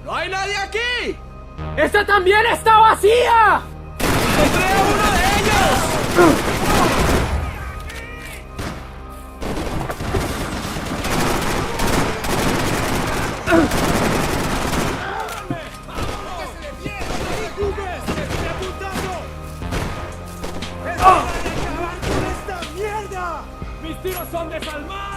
¡No hay nadie aquí! ¡Esta también está vacía! ¡Encontré a uno de ellos! ¡Mis tiros son desalmados!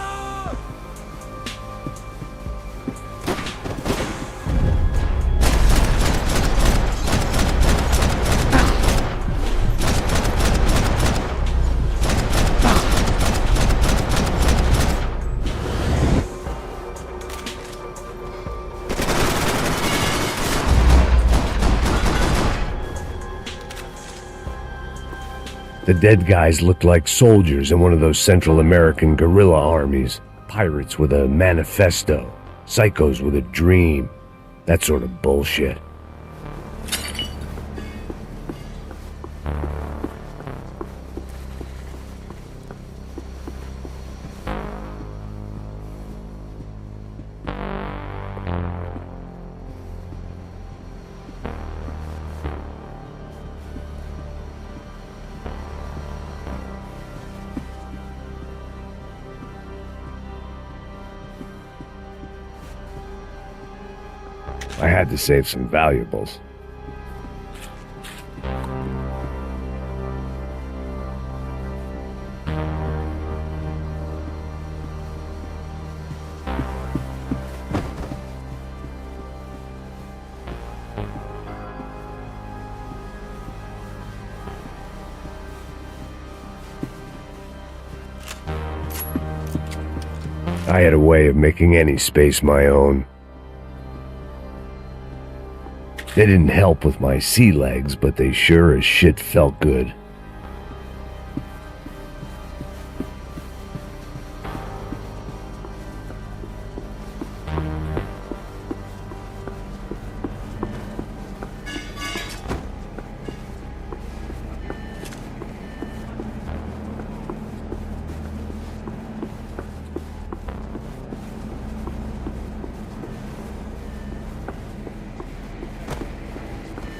The dead guys looked like soldiers in one of those Central American guerrilla armies. Pirates with a manifesto. Psychos with a dream. That sort of bullshit. I had to save some valuables. I had a way of making any space my own. They didn't help with my sea legs, but they sure as shit felt good.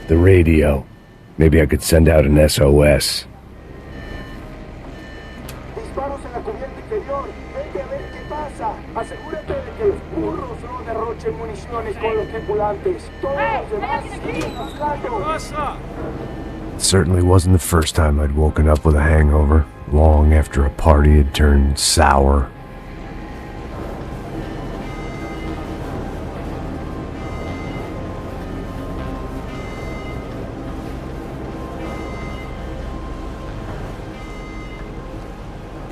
The radio. Maybe I could send out an SOS. Disparos en la cubierta inferior. Vete a ver qué pasa. Asegúrate de que los burros no derrochen municiones con los tripulantes. Todos los demás siguen buscando. It certainly wasn't the first time I'd woken up with a hangover, long after a party had turned sour.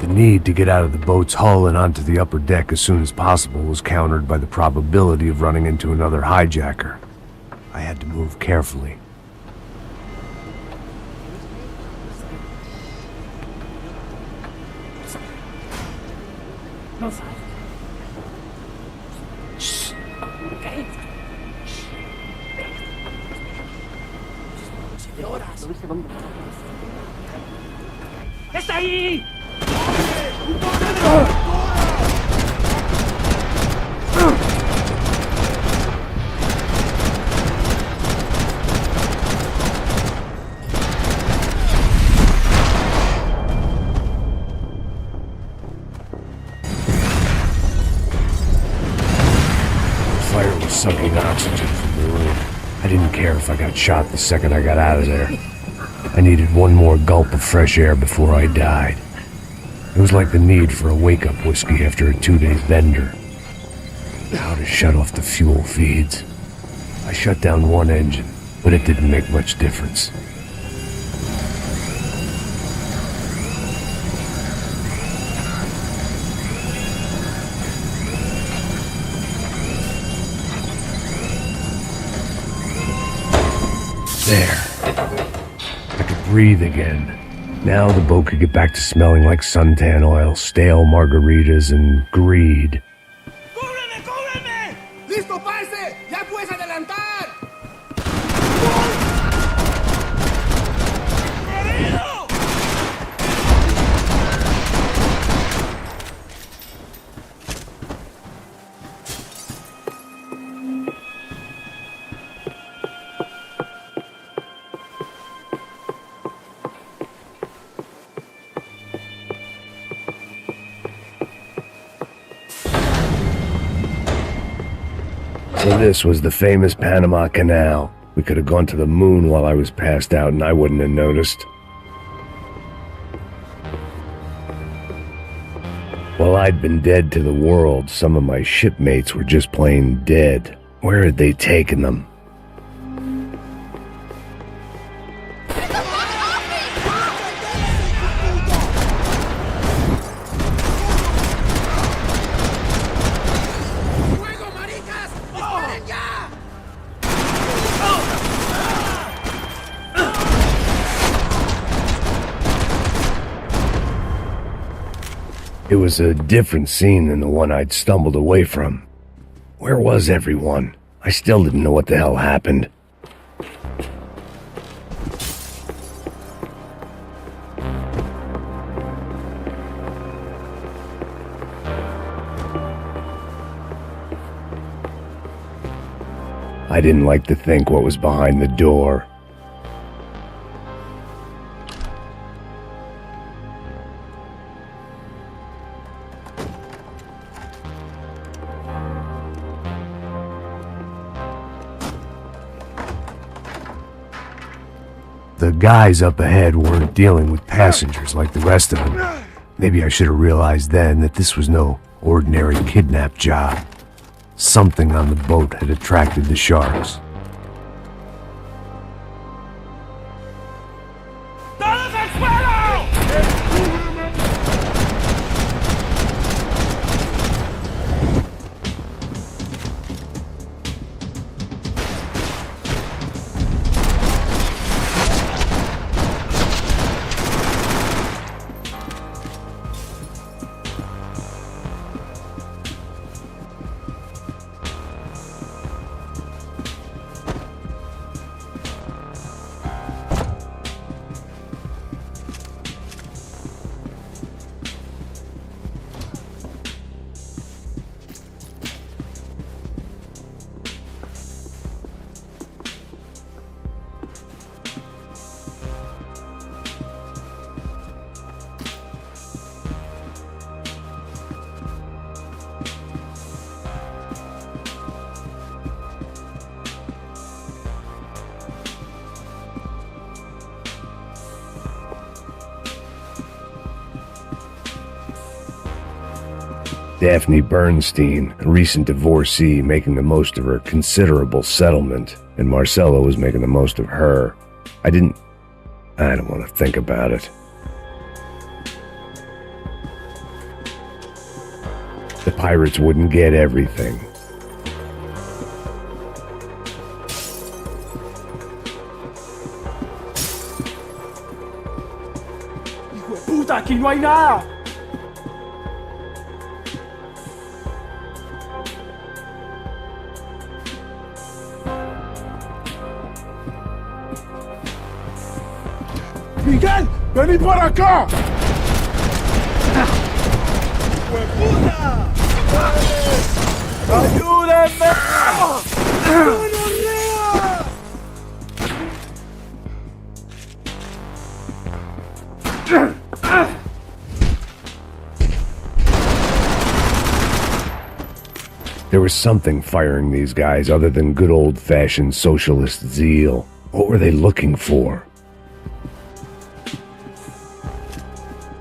The need to get out of the boat's hull and onto the upper deck as soon as possible was countered by the probability of running into another hijacker. I had to move carefully. ¡Está ahí! Fire was sucking oxygen from the room. I didn't care if I got shot the second I got out of there. I needed one more gulp of fresh air before I died. It was like the need for a wake-up whiskey after a 2-day bender. How to shut off the fuel feeds. I shut down one engine, but it didn't make much difference. There. I could breathe again. Now the boat could get back to smelling like suntan oil, stale margaritas, and greed. ¡Cúbreme, cúbreme! ¡Listo, parce! ¡Ya puedes adelantar! ¡Herido! So this was the famous Panama Canal. We could have gone to the moon while I was passed out and I wouldn't have noticed. While I'd been dead to the world, some of my shipmates were just plain dead. Where had they taken them? It was a different scene than the one I'd stumbled away from. Where was everyone? I still didn't know what the hell happened. I didn't like to think what was behind the door. The guys up ahead weren't dealing with passengers like the rest of them. Maybe I should have realized then that this was no ordinary kidnap job. Something on the boat had attracted the sharks. ¡Todos al suelo! Daphne Bernstein, a recent divorcee, making the most of her considerable settlement, and Marcella was making the most of her. I don't want to think about it. The pirates wouldn't get everything. ¡Hijo de puta! ¡Aquí no hay nada! ¡Miguel! ¡Vení para acá! ¡Hueputa! ¡Ayúdenme! ¡Gonorrea! There was something firing these guys other than good old-fashioned socialist zeal. What were they looking for?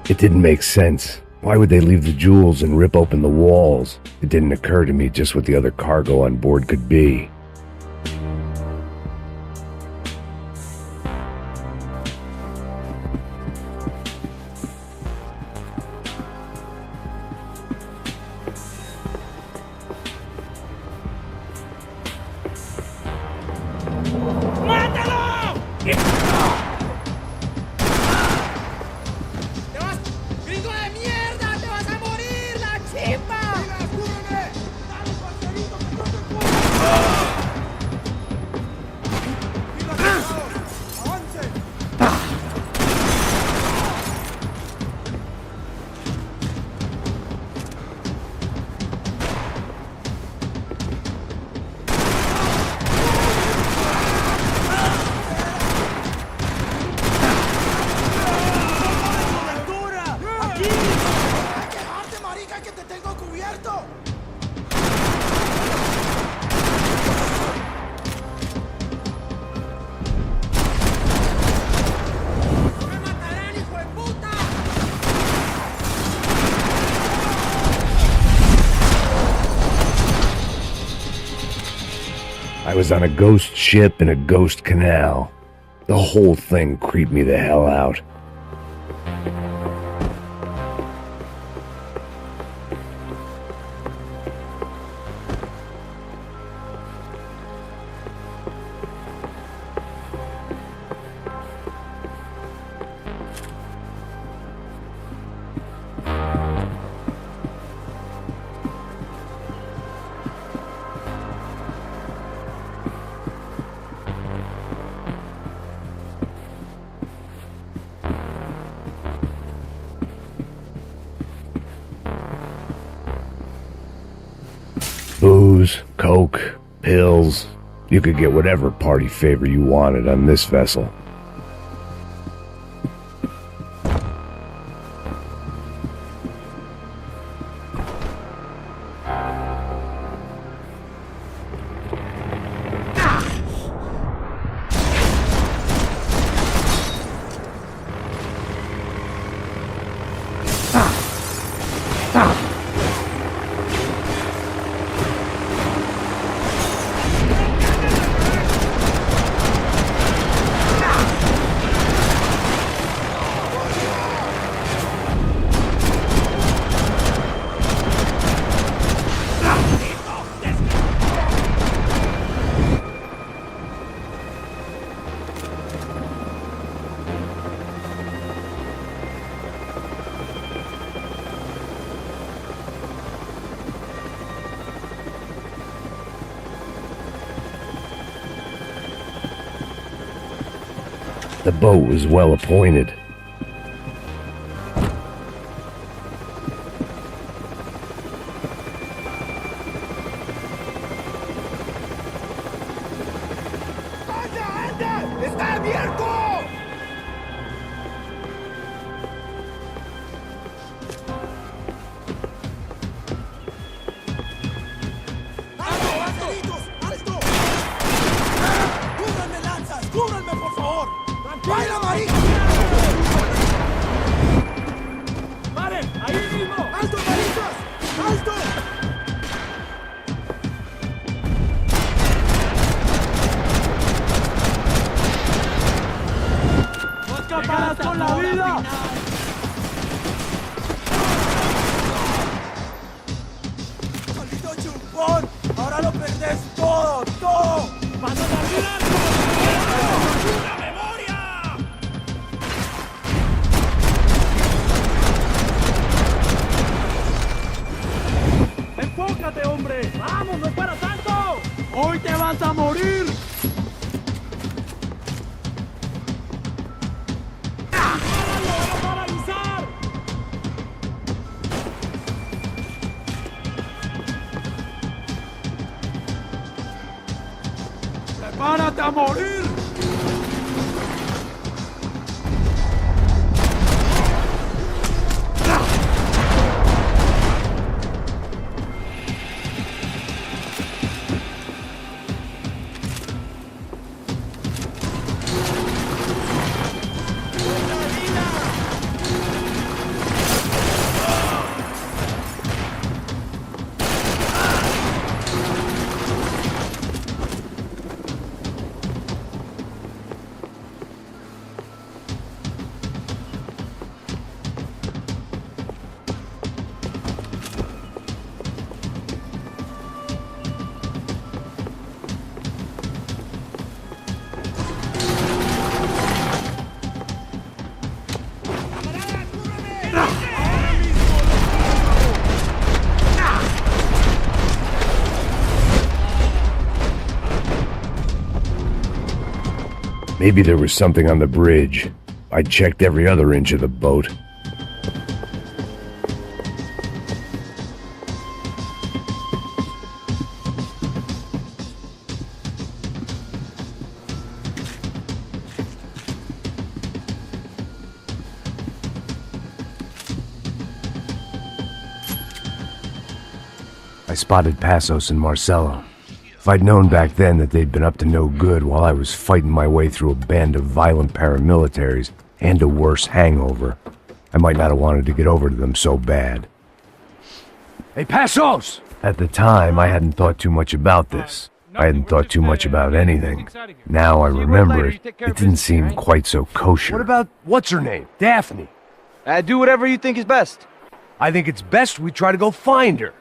It didn't make sense. Why would they leave the jewels and rip open the walls? It didn't occur to me just what the other cargo on board could be. I was on a ghost ship in a ghost canal. The whole thing creeped me the hell out. Booze, coke, pills. You could get whatever party favor you wanted on this vessel. The boat was well appointed. ¡Anda, anda! ¡Está abierto! ¡Alto, angelitos! ¡Alto! ¡Cúbranme, lanzas! ¡Cúbranme, por favor! ¡Baila, marija! ¡Paren! ¡Ahí mismo! ¡Alto, marijas! ¡Alto! ¡No escaparás con la vida! ¡Maldito chupón! ¡Ahora lo perdés todo! ¡Todo! ¡Vas a terminar! ¡Una memoria! ¡Enfócate, hombre! ¡Vamos, no es para tanto! ¡Hoy te vas a morir! ¡Páralo! ¡Van a paralizar! ¡Prepárate a morir! Maybe there was something on the bridge. I checked every other inch of the boat. I spotted Passos and Marcelo. If I'd known back then that they'd been up to no good while I was fighting my way through a band of violent paramilitaries and a worse hangover, I might not have wanted to get over to them so bad. ¡Hey, Passos! At the time, I hadn't thought too much about this. I hadn't thought too much about anything. Now I remember it, it didn't seem quite so kosher. What about, what's her name? Daphne. Do whatever you think is best. I think it's best we try to go find her.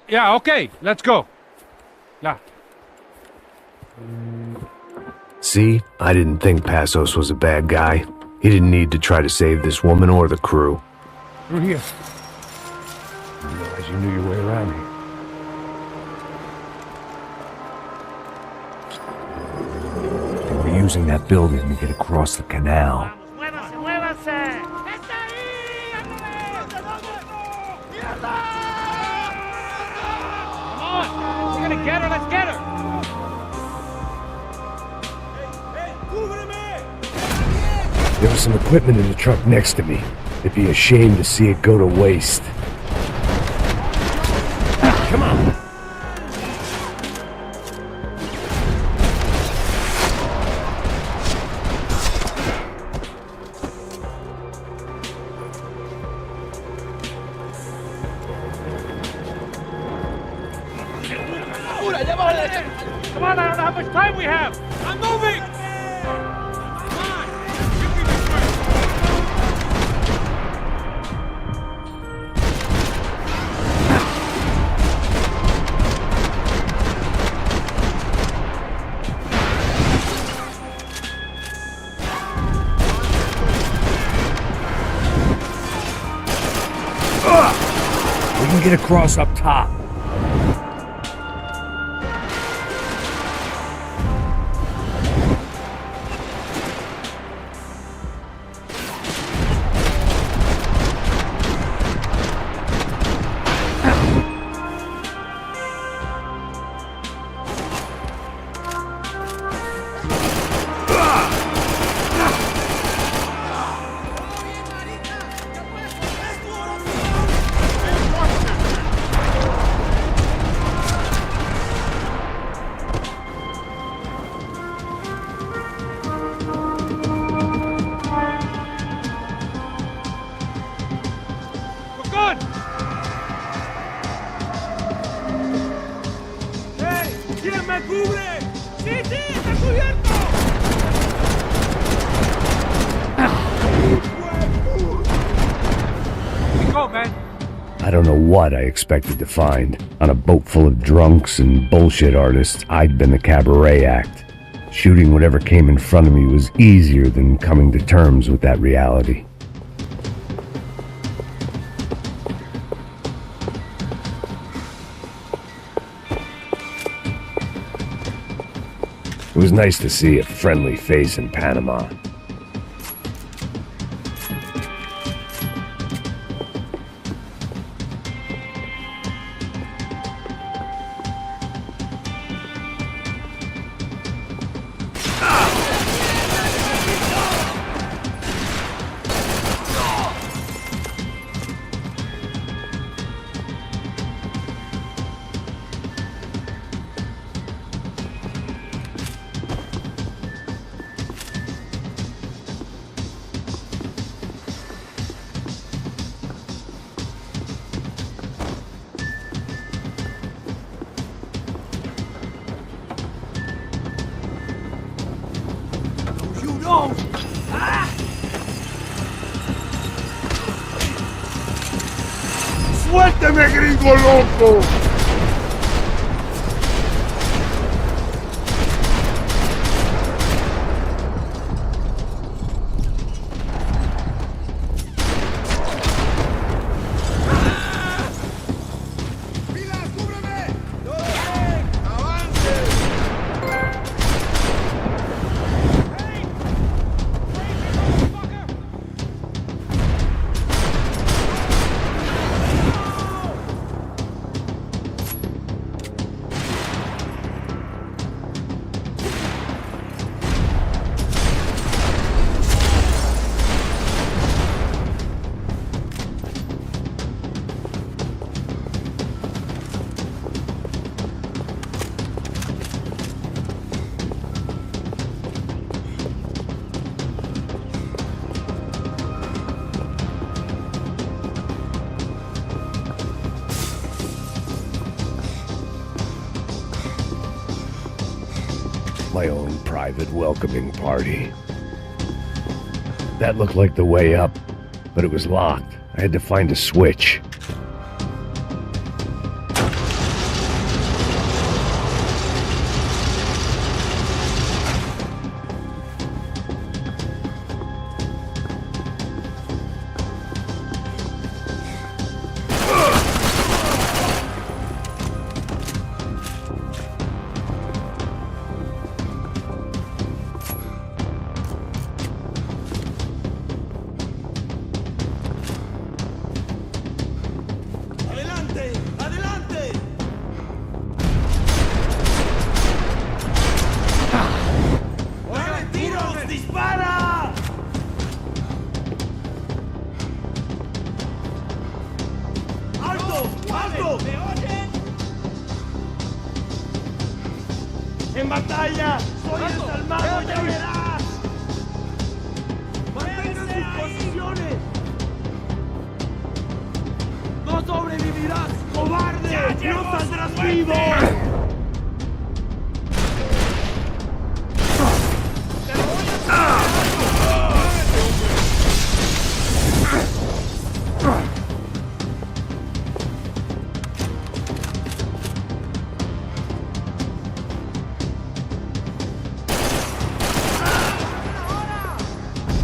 Yeah, okay, let's go. Yeah. See, I didn't think Passos was a bad guy. He didn't need to try to save this woman or the crew. Through here. I didn't realize you knew your way around here. They were using that building to get across the canal. ¡Muévase, muévase! ¡Está ahí! Come on! We're gonna get her, let's get her! There was some equipment in the truck next to me. It'd be a shame to see it go to waste. Come on! Come on, I don't know how much time we have! I'm moving! Come on! Give me this way! We can get across up top. ¿Quién me cubre? ¡Sí, sí! ¡Está cubierto! Here we go, man. I don't know what I expected to find. On a boat full of drunks and bullshit artists, I'd been the cabaret act. Shooting whatever came in front of me was easier than coming to terms with that reality. It was nice to see a friendly face in Panama. ¡Suélteme, gringo loco! My own private welcoming party. That looked like the way up, but it was locked. I had to find a switch. ¡Adelante! ¡Adelante! ¡Dale tiros! ¡Dispara! ¡Alto! ¡Alto! ¿Me oyen? ¡En batalla! ¡Soy desalmado! ¡Ya verás! ¡Mantengan sus posiciones! ¡No sobrevivirás, cobarde! ¡No saldrás vivo!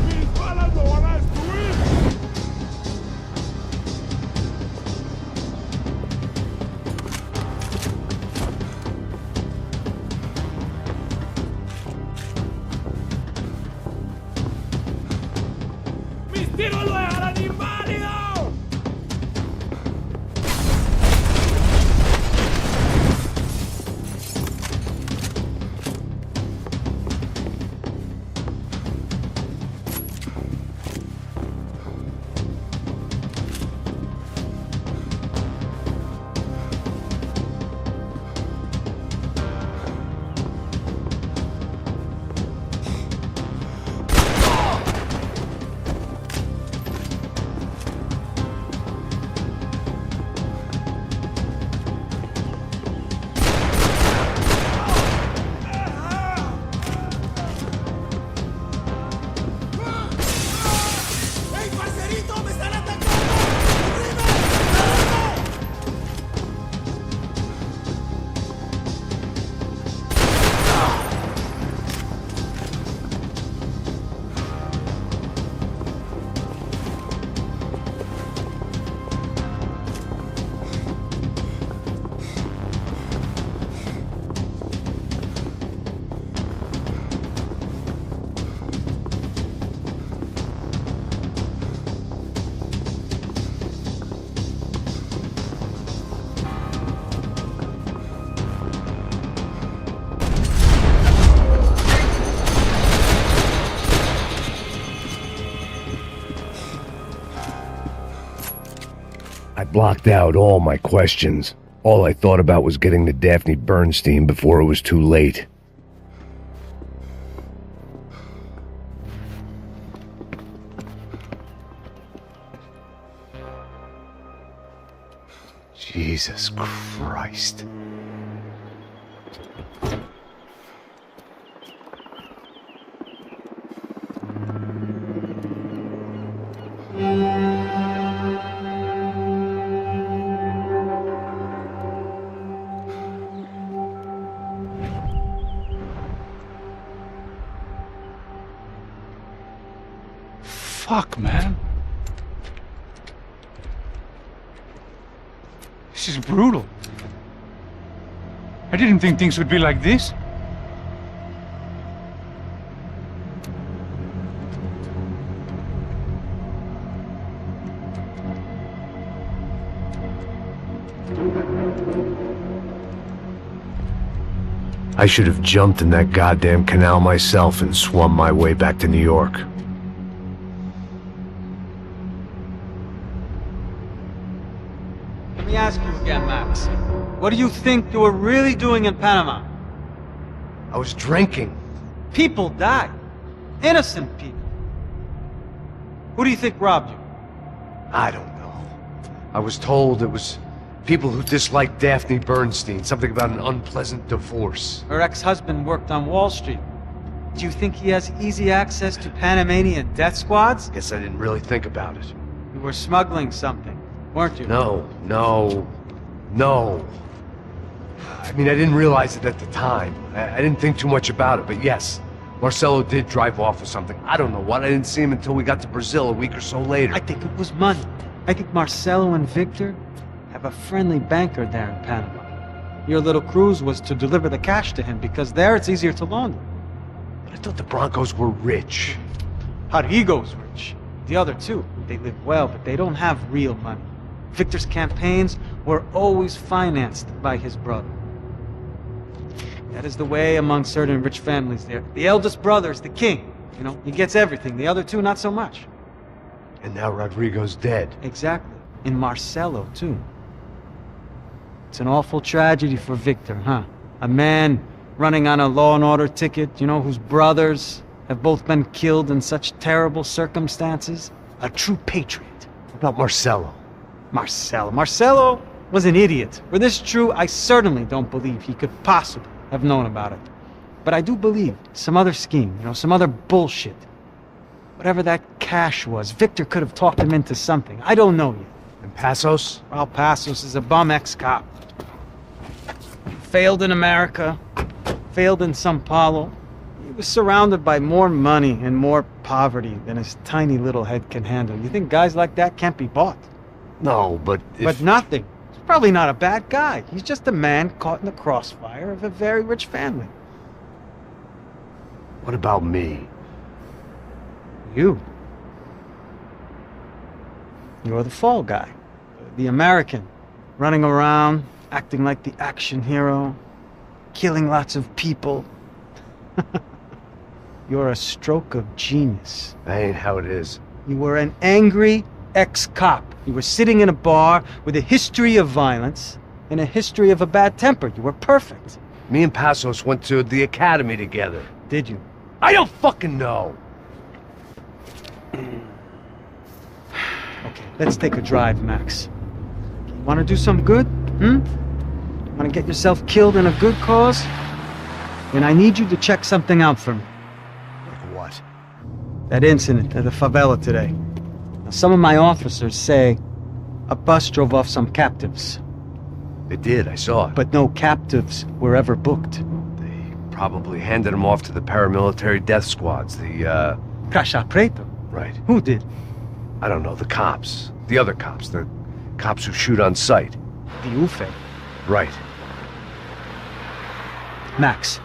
¡Mis balas lo van a destruir! ¡Mis tiros lo dejarán inválido! ¡Ey, parcerito! ¡Me están atacando! ¡Arriba! I blocked out all my questions. All I thought about was getting to Daphne Bernstein before it was too late. Jesus Christ. Fuck, man. This is brutal. I didn't think things would be like this. I should have jumped in that goddamn canal myself and swum my way back to New York. Let me ask you again, Max. What do you think you were really doing in Panama? I was drinking. People died. Innocent people. Who do you think robbed you? I don't know. I was told it was People who dislike Daphne Bernstein, something about an unpleasant divorce. Her ex-husband worked on Wall Street. Do you think he has easy access to Panamanian death squads? Guess I didn't really think about it. You were smuggling something, weren't you? No. I mean, I didn't realize it at the time. I didn't think too much about it, but yes, Marcelo did drive off with something. I don't know what. I didn't see him until we got to Brazil a week or so later. I think it was money. I think Marcelo and Victor have a friendly banker there in Panama. Your little cruise was to deliver the cash to him because there it's easier to launder. But I thought the Broncos were rich. Rodrigo's rich. The other two, they live well, but they don't have real money. Victor's campaigns were always financed by his brother. That is the way among certain rich families there. The eldest brother is the king. You know, he gets everything. The other two, not so much. And now Rodrigo's dead. Exactly. And Marcelo, too. It's an awful tragedy for Victor, huh? A man running on a law and order ticket, you know, whose brothers have both been killed in such terrible circumstances. A true patriot. What about Marcelo? Marcelo was an idiot. Were this true, I certainly don't believe he could possibly have known about it. But I do believe some other scheme, you know, some other bullshit. Whatever that cash was, Victor could have talked him into something. I don't know yet. And Passos? Well, Passos is a bum ex-cop. Failed in America, failed in Sao Paulo. He was surrounded by more money and more poverty than his tiny little head can handle. You think guys like that can't be bought? No, but But nothing. He's probably not a bad guy. He's just a man caught in the crossfire of a very rich family. What about me? You. You're the fall guy. The American. Running around, acting like the action hero. Killing lots of people. You're a stroke of genius. That ain't how it is. You were an angry ex-cop. You were sitting in a bar with a history of violence and a history of a bad temper. You were perfect. Me and Passos went to the academy together. Did you? I don't fucking know. Okay, let's take a drive, Max. Want to do some good? Want to get yourself killed in a good cause? Then I need you to check something out for me. Like what? That incident at the favela today. Now, some of my officers say a bus drove off some captives. It did, I saw it. But no captives were ever booked. They probably handed them off to the paramilitary death squads, the, Caixa Preto? Right. Who did? I don't know, the cops. The other cops, the cops who shoot on sight. The UFE. Right. Max,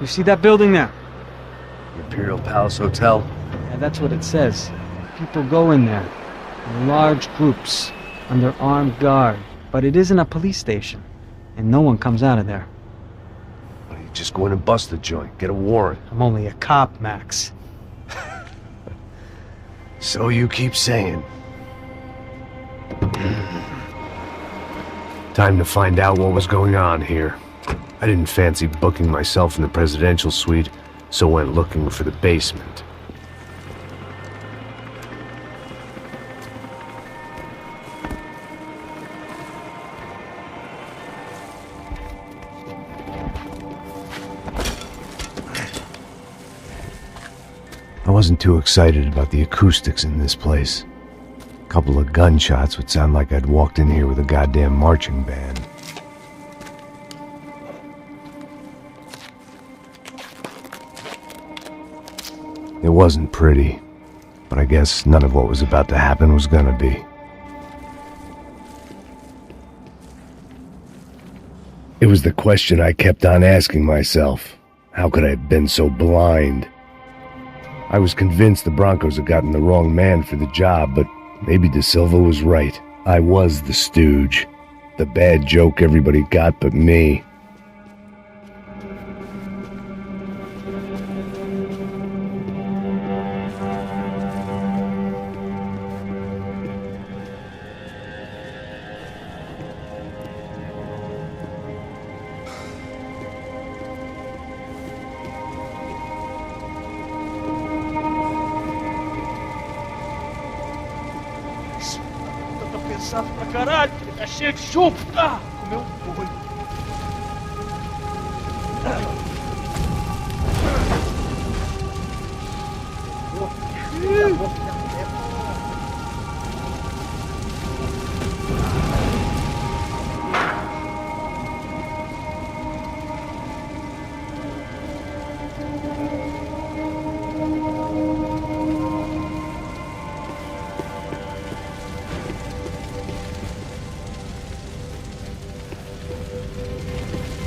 you see that building there? Imperial Palace Hotel? Yeah, that's what it says. People go in there, in large groups, under armed guard. But it isn't a police station, and no one comes out of there. Why don't you just go in and bust the joint, get a warrant? I'm only a cop, Max. So you keep saying. Time to find out what was going on here. I didn't fancy booking myself in the presidential suite, so went looking for the basement. I wasn't too excited about the acoustics in this place. A couple of gunshots would sound like I'd walked in here with a goddamn marching band. It wasn't pretty, but I guess none of what was about to happen was gonna be. It was the question I kept on asking myself. How could I have been so blind? I was convinced the Broncos had gotten the wrong man for the job, but maybe De Silva was right. I was the stooge. The bad joke everybody got but me. Pra caralho! Tá cheio de chumbo! Ah, comeu um boi.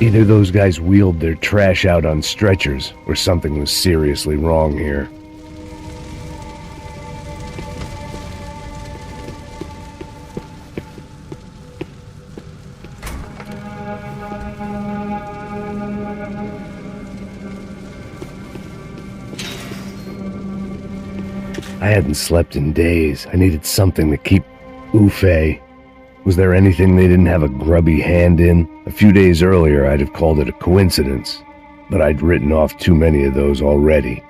Either those guys wheeled their trash out on stretchers, or something was seriously wrong here. I hadn't slept in days. I needed something to keep Ufe. Was there anything they didn't have a grubby hand in? A few days earlier, I'd have called it a coincidence, but I'd written off too many of those already.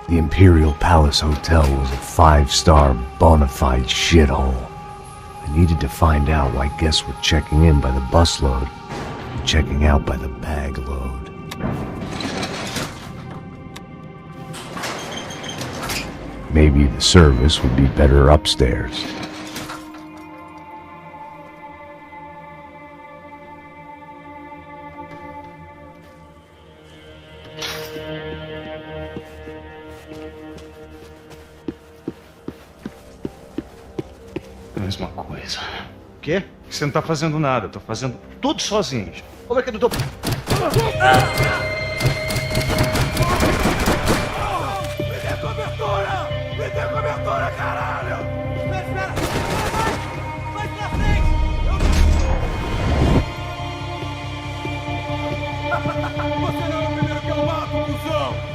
The Imperial Palace Hotel was a 5-star bona fide shithole. I needed to find out why guests were checking in by the busload and checking out by the bag load. Maybe the service would be better upstairs. Mesma coisa. O quê? Você não tá fazendo nada, eu tô fazendo tudo sozinho. Como é que eu não tô... Me dê cobertura! Me dê cobertura, caralho! Espera! Vai pra frente! Você não é o primeiro que eu mato, cuzão!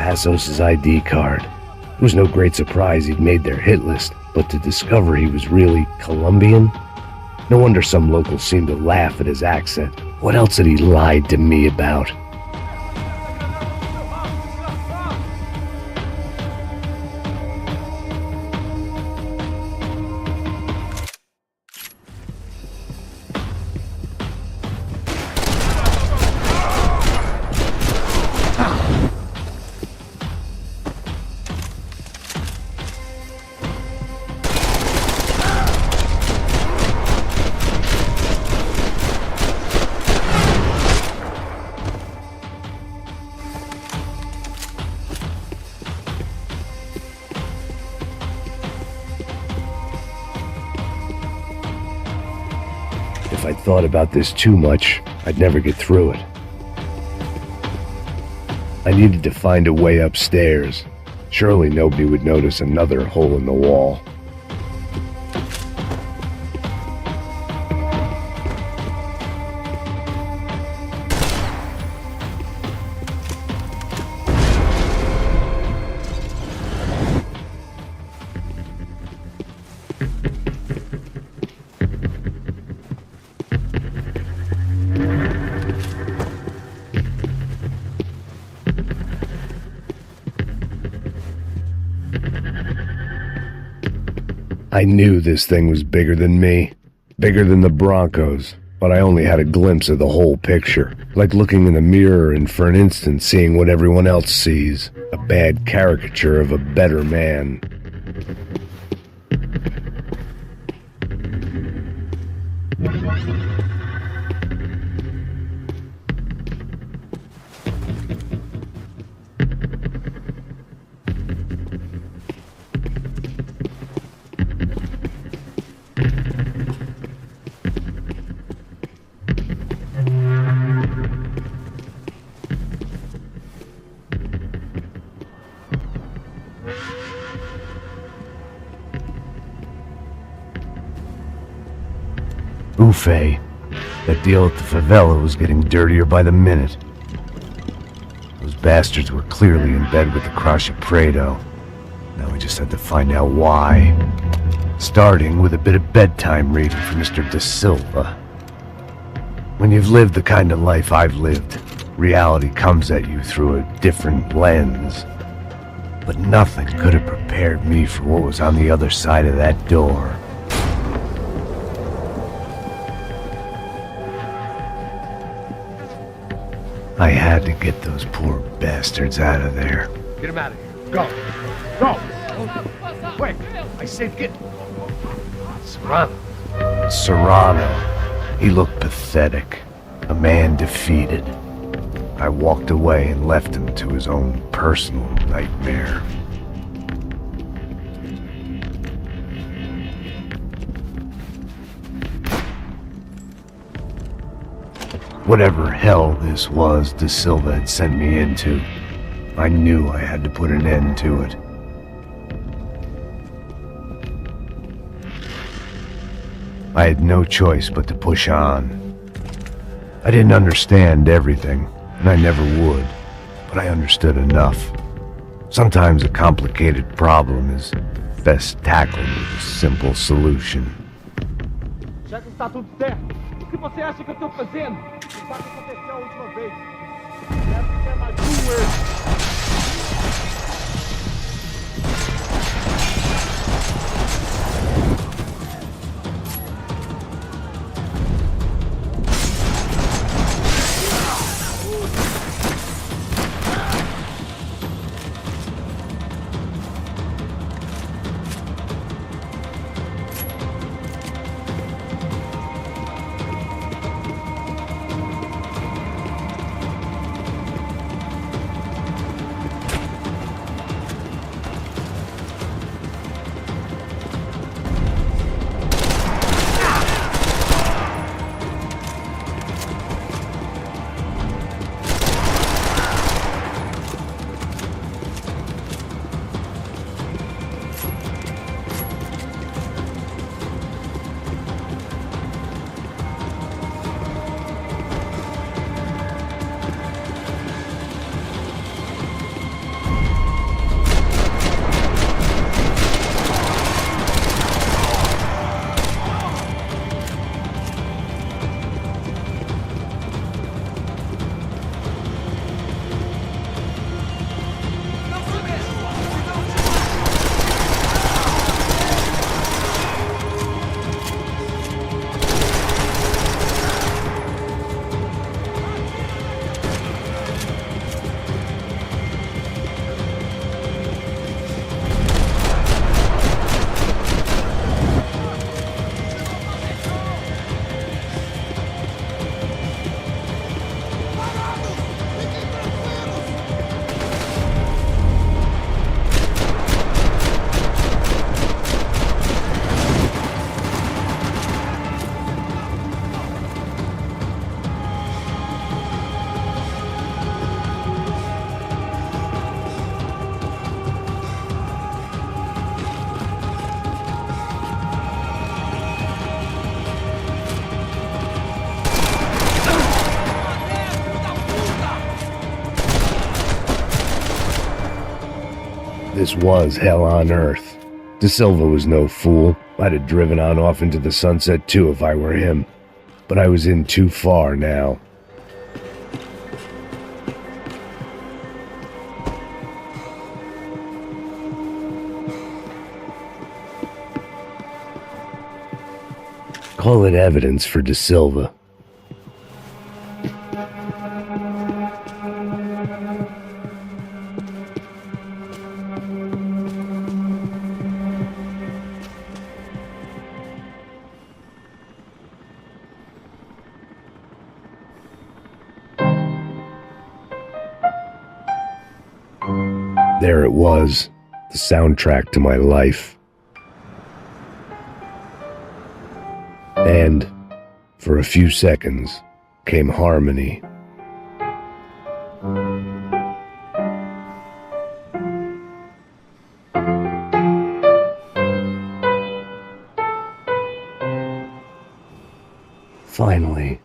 Passos' ID card. It was no great surprise he'd made their hit list, but to discover he was really Colombian? No wonder some locals seemed to laugh at his accent. What else had he lied to me about? If I'd thought about this too much, I'd never get through it. I needed to find a way upstairs. Surely nobody would notice another hole in the wall. I knew this thing was bigger than me, bigger than the Broncos, but I only had a glimpse of the whole picture, like looking in the mirror and for an instant seeing what everyone else sees, a bad caricature of a better man. Ufe. That deal at the favela was getting dirtier by the minute. Those bastards were clearly in bed with the Crash Prado. Now we just had to find out why. Starting with a bit of bedtime reading for Mr. Da Silva. When you've lived the kind of life I've lived, reality comes at you through a different lens. But nothing could have prepared me for what was on the other side of that door. I had to get those poor bastards out of there. Get him out of here. Go. Go. Quick. I said get... Serrano. Serrano. He looked pathetic. A man defeated. I walked away and left him to his own personal nightmare. Whatever hell this was Da Silva had sent me into, I knew I had to put an end to it. I had no choice but to push on. I didn't understand everything, and I never would, but I understood enough. Sometimes a complicated problem is best tackled with a simple solution. Já que está tudo certo, o que você acha que eu estou fazendo? Não sabe o que aconteceu a última vez. Deve ter mais erro. This was hell on earth. De Silva was no fool. I'd have driven on off into the sunset too if I were him. But I was in too far now. Call it evidence for De Silva. There it was, the soundtrack to my life. And, for a few seconds, came harmony. Finally.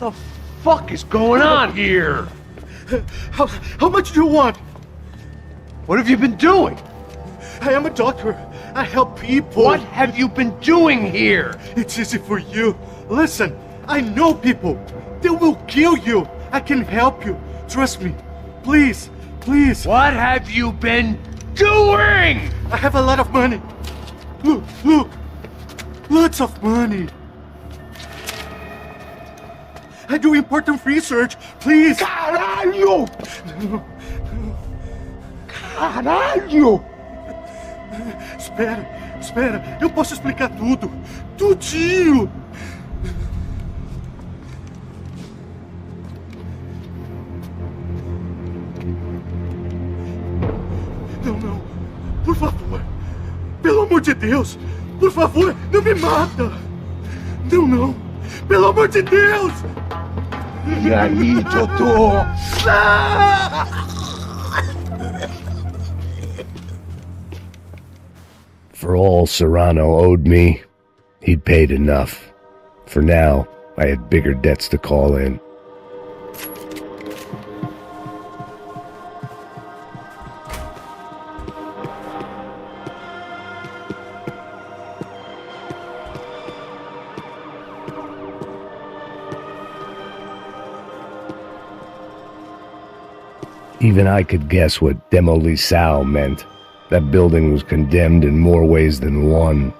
What the fuck is going on here? How much do you want? What have you been doing? I am a doctor. I help people. What have you been doing here? It's easy for you. Listen, I know people. They will kill you. I can help you. Trust me. Please, please. What have you been doing? I have a lot of money. Look, look. Lots of money. I do important research. Please. Caralho! Caralho! Espera, espera. Eu posso explicar tudo. Tudinho. Não, não. Por favor. Pelo amor de Deus. Por favor, não me mata. Não, não. Pelo amor de Deus. E aí, doutor? For all Serrano owed me, he'd paid enough. For now, I had bigger debts to call in. Even I could guess what demolição meant. That building was condemned in more ways than one.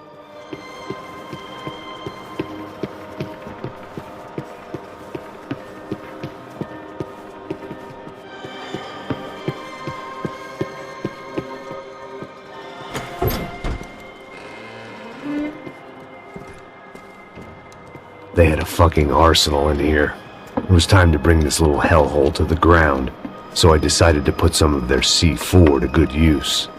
They had a fucking arsenal in here. It was time to bring this little hellhole to the ground, so I decided to put some of their C4 to good use.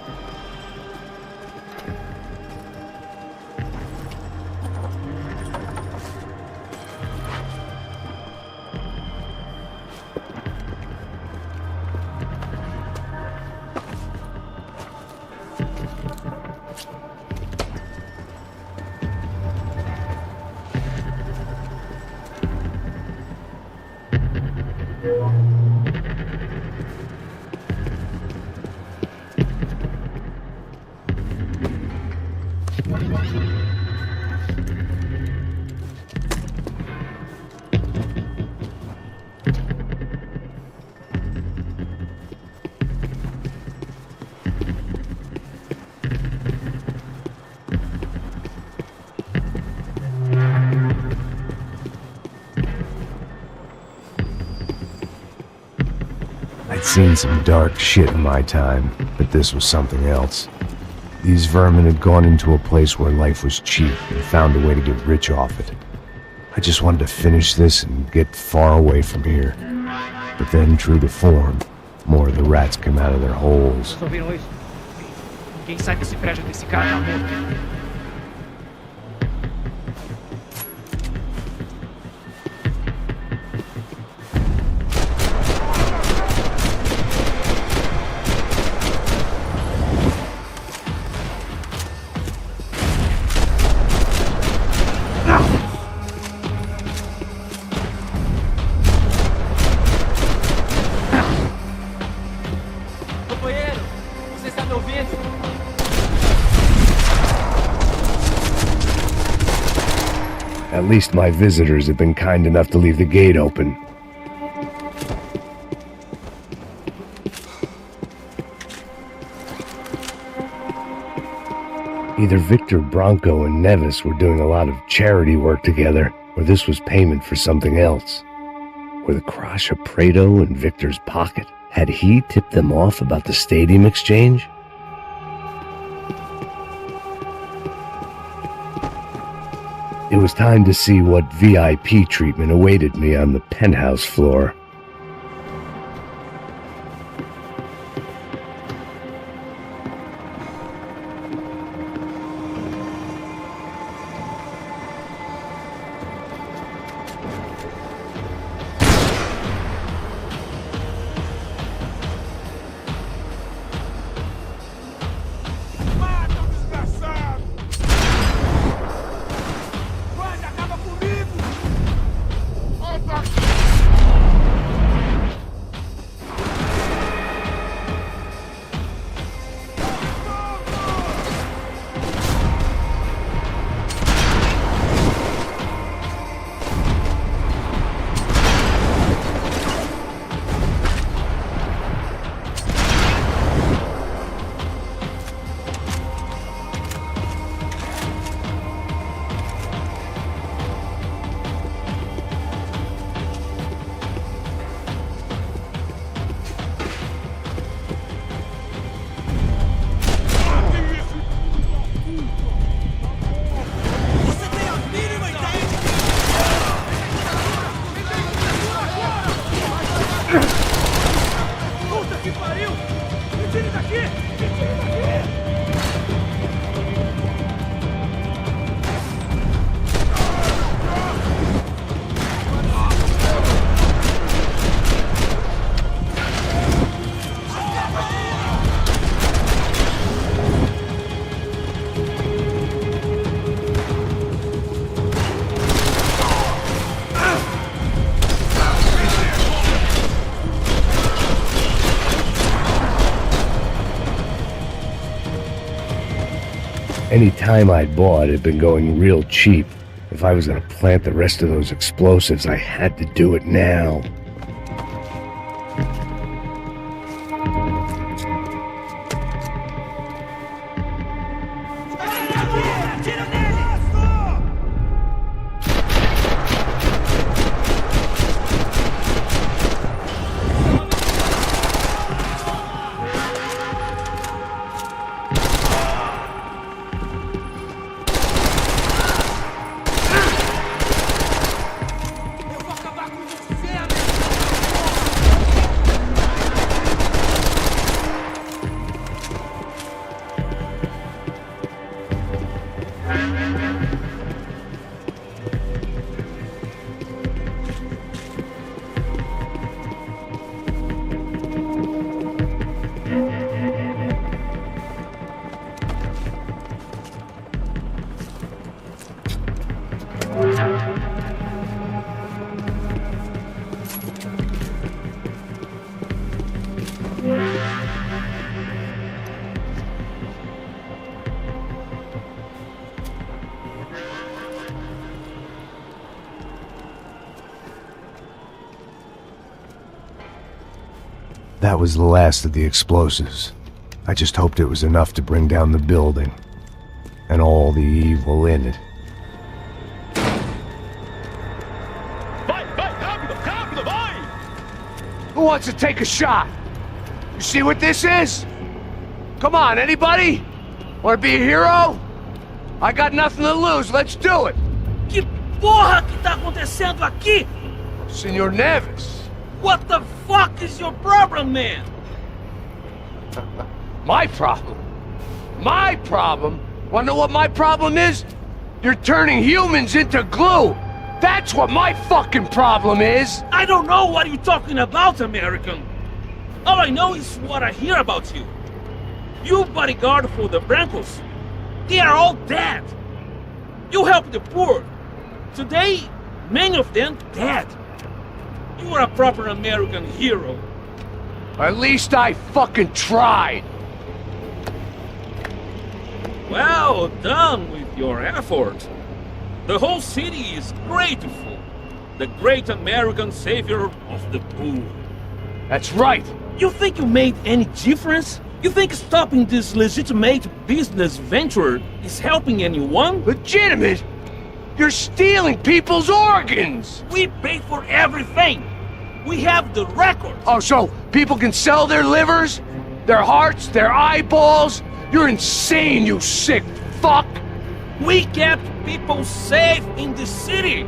I'd seen some dark shit in my time, but this was something else. These vermin had gone into a place where life was cheap and found a way to get rich off it. I just wanted to finish this and get far away from here. But then, true to form, more of the rats came out of their holes. Vocês ouviram isso? Ninguém sai desse prédio desse cara tá morto. At least my visitors have been kind enough to leave the gate open. Either Victor, Bronco, and Nevis were doing a lot of charity work together, or this was payment for something else. Were the Crash of Prado in Victor's pocket? Had he tipped them off about the stadium exchange? It was time to see what VIP treatment awaited me on the penthouse floor. Any time I'd bought had been going real cheap. If I was gonna plant the rest of those explosives, I had to do it now. That was the last of the explosives. I just hoped it was enough to bring down the building and all the evil in it. Who wants to take a shot? You see what this is? Come on, anybody? Want to be a hero? I got nothing to lose, let's do it! Que porra que tá acontecendo aqui? Senor Nevis. What the fuck is your problem, man? My problem? My problem? Wanna know what my problem is? You're turning humans into glue! That's what my fucking problem is! I don't know what you're talking about, American. All I know is what I hear about you. You bodyguard for the Brancos. They are all dead. You help the poor. Today, many of them dead. You are a proper American hero. At least I fucking tried. Well done with your effort. The whole city is grateful. The great American savior of the poor. That's right. You think you made any difference? You think stopping this legitimate business venture is helping anyone? Legitimate? You're stealing people's organs! We pay for everything! We have the record! Oh, so people can sell their livers? Their hearts? Their eyeballs? You're insane, you sick fuck! We kept people safe in the city!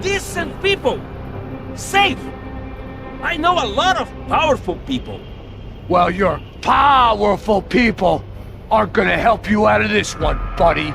Decent people! Safe! I know a lot of powerful people. Well, your powerful people aren't gonna help you out of this one, buddy.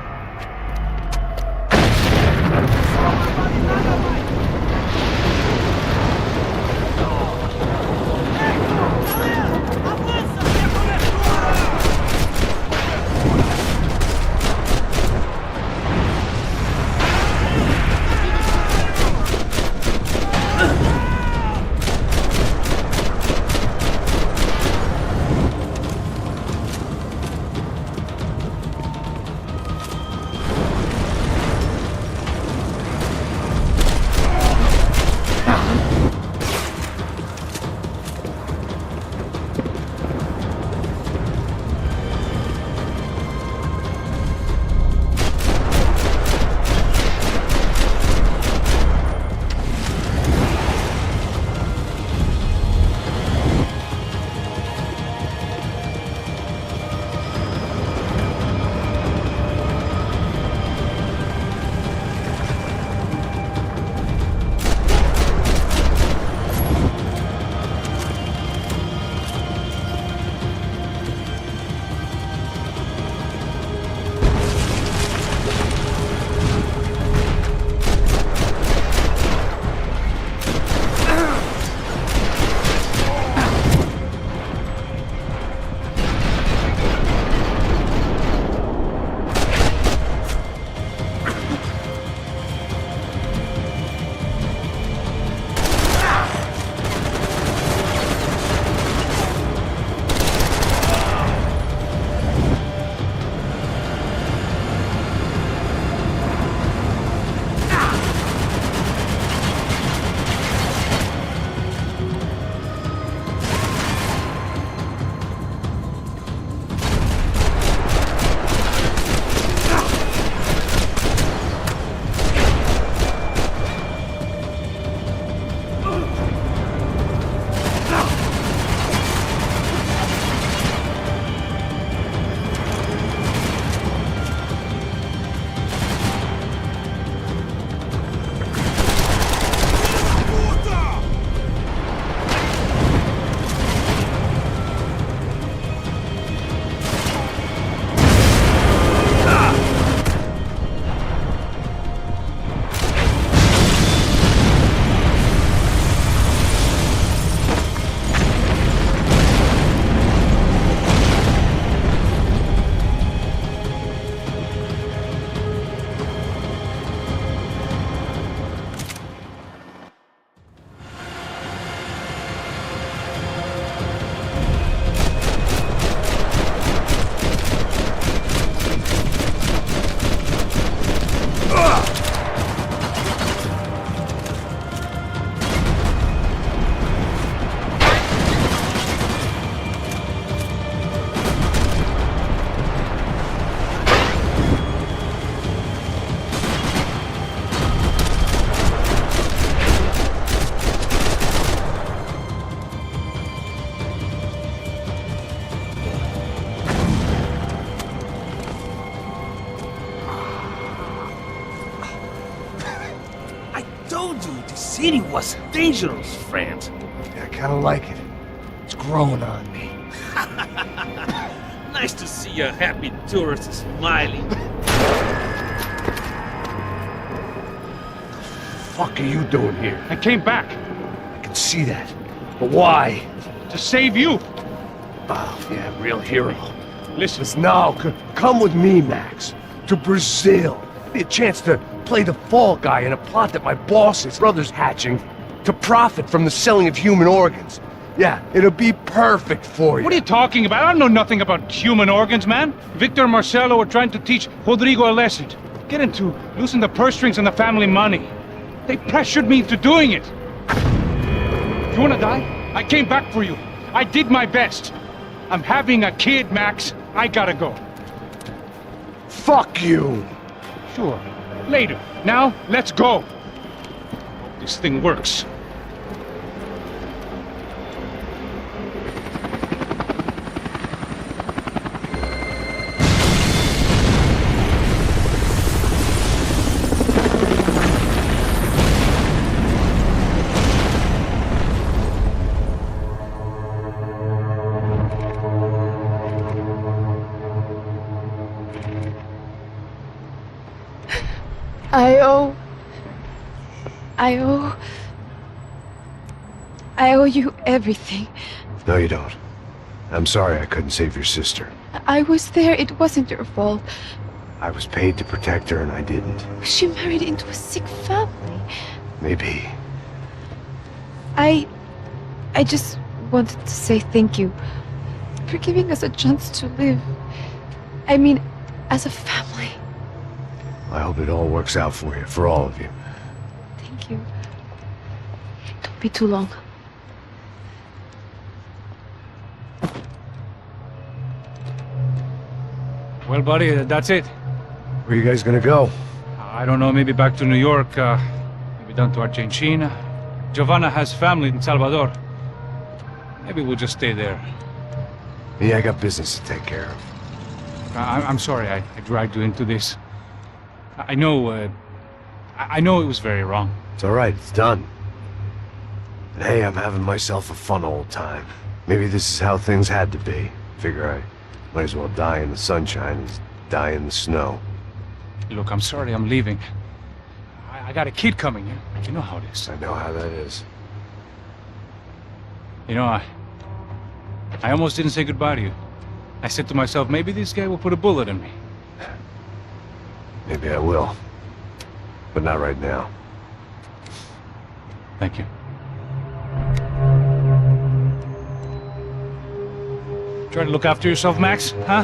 city was dangerous, friend. Yeah, I kinda like it. It's growing on me. Nice to see a happy tourist smiling. What the fuck are you doing here? I came back I can see that. But why? to save you. Oh, yeah, real hero. Listen, Now, come with me, Max. To Brazil. Be a chance to play the fall guy in a plot that my boss's brother's hatching to profit from the selling of human organs. Yeah, it'll be perfect for you. what are you talking about? I don't know nothing about human organs, man. Victor and Marcelo are trying to teach Rodrigo a lesson. get into losing the purse strings and the family money. They pressured me into doing it. You wanna die? I came back for you. I did my best. I'm having a kid, Max. I gotta go. Fuck you! Sure. Later. Now, let's go. Hope this thing works. I owe you everything. No, you don't. I'm sorry I couldn't save your sister. I was there. It wasn't your fault. I was paid to protect her and I didn't. She married into a sick family. Maybe. I just wanted to say thank you for giving us a chance to live. I mean, as a family. I hope it all works out for you, for all of you. Thank you. Don't be too long. Well, buddy, that's it. Where are you guys gonna go? I don't know, maybe back to New York, maybe down to Argentina. Giovanna has family in Salvador. Maybe we'll just stay there. Yeah, I got business to take care of. I'm sorry I dragged you into this. I know it was very wrong. It's all right, it's done. And hey, I'm having myself a fun old time. Maybe this is how things had to be. Figure I might as well die in the sunshine as die in the snow. Look, I'm sorry I'm leaving. I got a kid coming. You know how it is. I know how that is. You know, I almost didn't say goodbye to you. I said to myself, maybe this guy will put a bullet in me. Maybe I will. But not right now. Thank you. Try to look after yourself, Max, huh?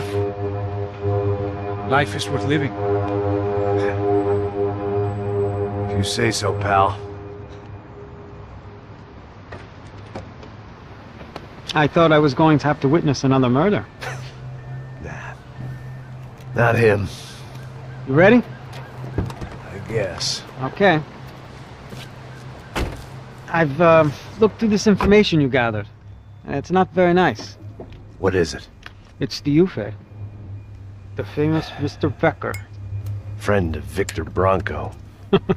Life is worth living. If you say so, pal. I thought I was going to have to witness another murder. Nah. Not him. You ready? I guess. Okay. I've looked through this information you gathered. And it's not very nice. What is it? It's the Ufe. The famous Mr. Becker. Friend of Victor Bronco.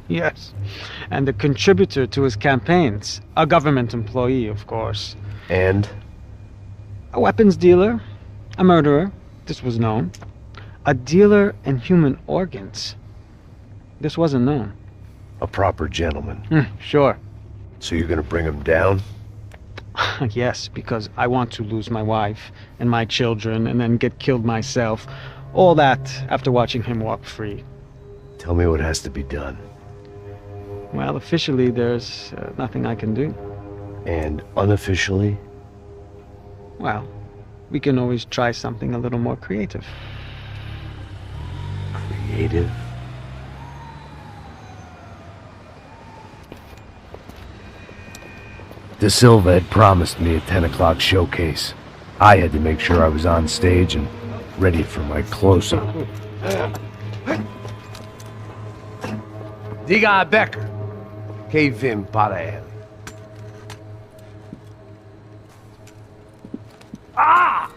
Yes. And a contributor to his campaigns. A government employee, of course. And? A weapons dealer. A murderer. This was known. A dealer in human organs. This wasn't known. A proper gentleman. Sure. So you're gonna bring him down? Yes, because I want to lose my wife and my children and then get killed myself. All that after watching him walk free. Tell me what has to be done. Well, officially there's nothing I can do. And unofficially? Well, we can always try something a little more creative. Creative? De Silva had promised me a 10 o'clock showcase. I had to make sure I was on stage and ready for my close-up. Diga a Becker. Que vim para ele. Ah!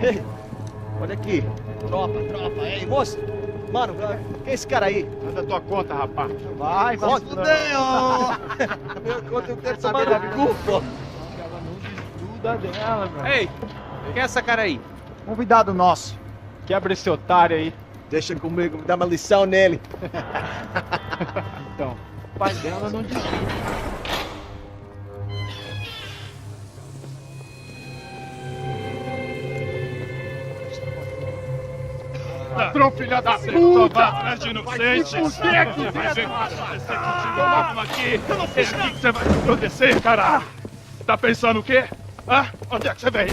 Ei, olha aqui. Tropa. Ei, moço. Mano, quem é esse cara aí? Manda tua conta, rapaz. Vai se fuder, ó. Meu conta, eu quero saber da culpa. Ela não desgruda dela, mano. Ei, quem é essa cara aí? Convidado nosso. Quebra esse otário aí. Deixa comigo, me dá uma lição nele. Então, o pai dela não desgruda. Ladrão, filha da puta! Atrás de inocentes! Vai ver aqui! Eu não sei o que você vai acontecer, caralho! Tá pensando o quê? Hã? Onde é que você vem?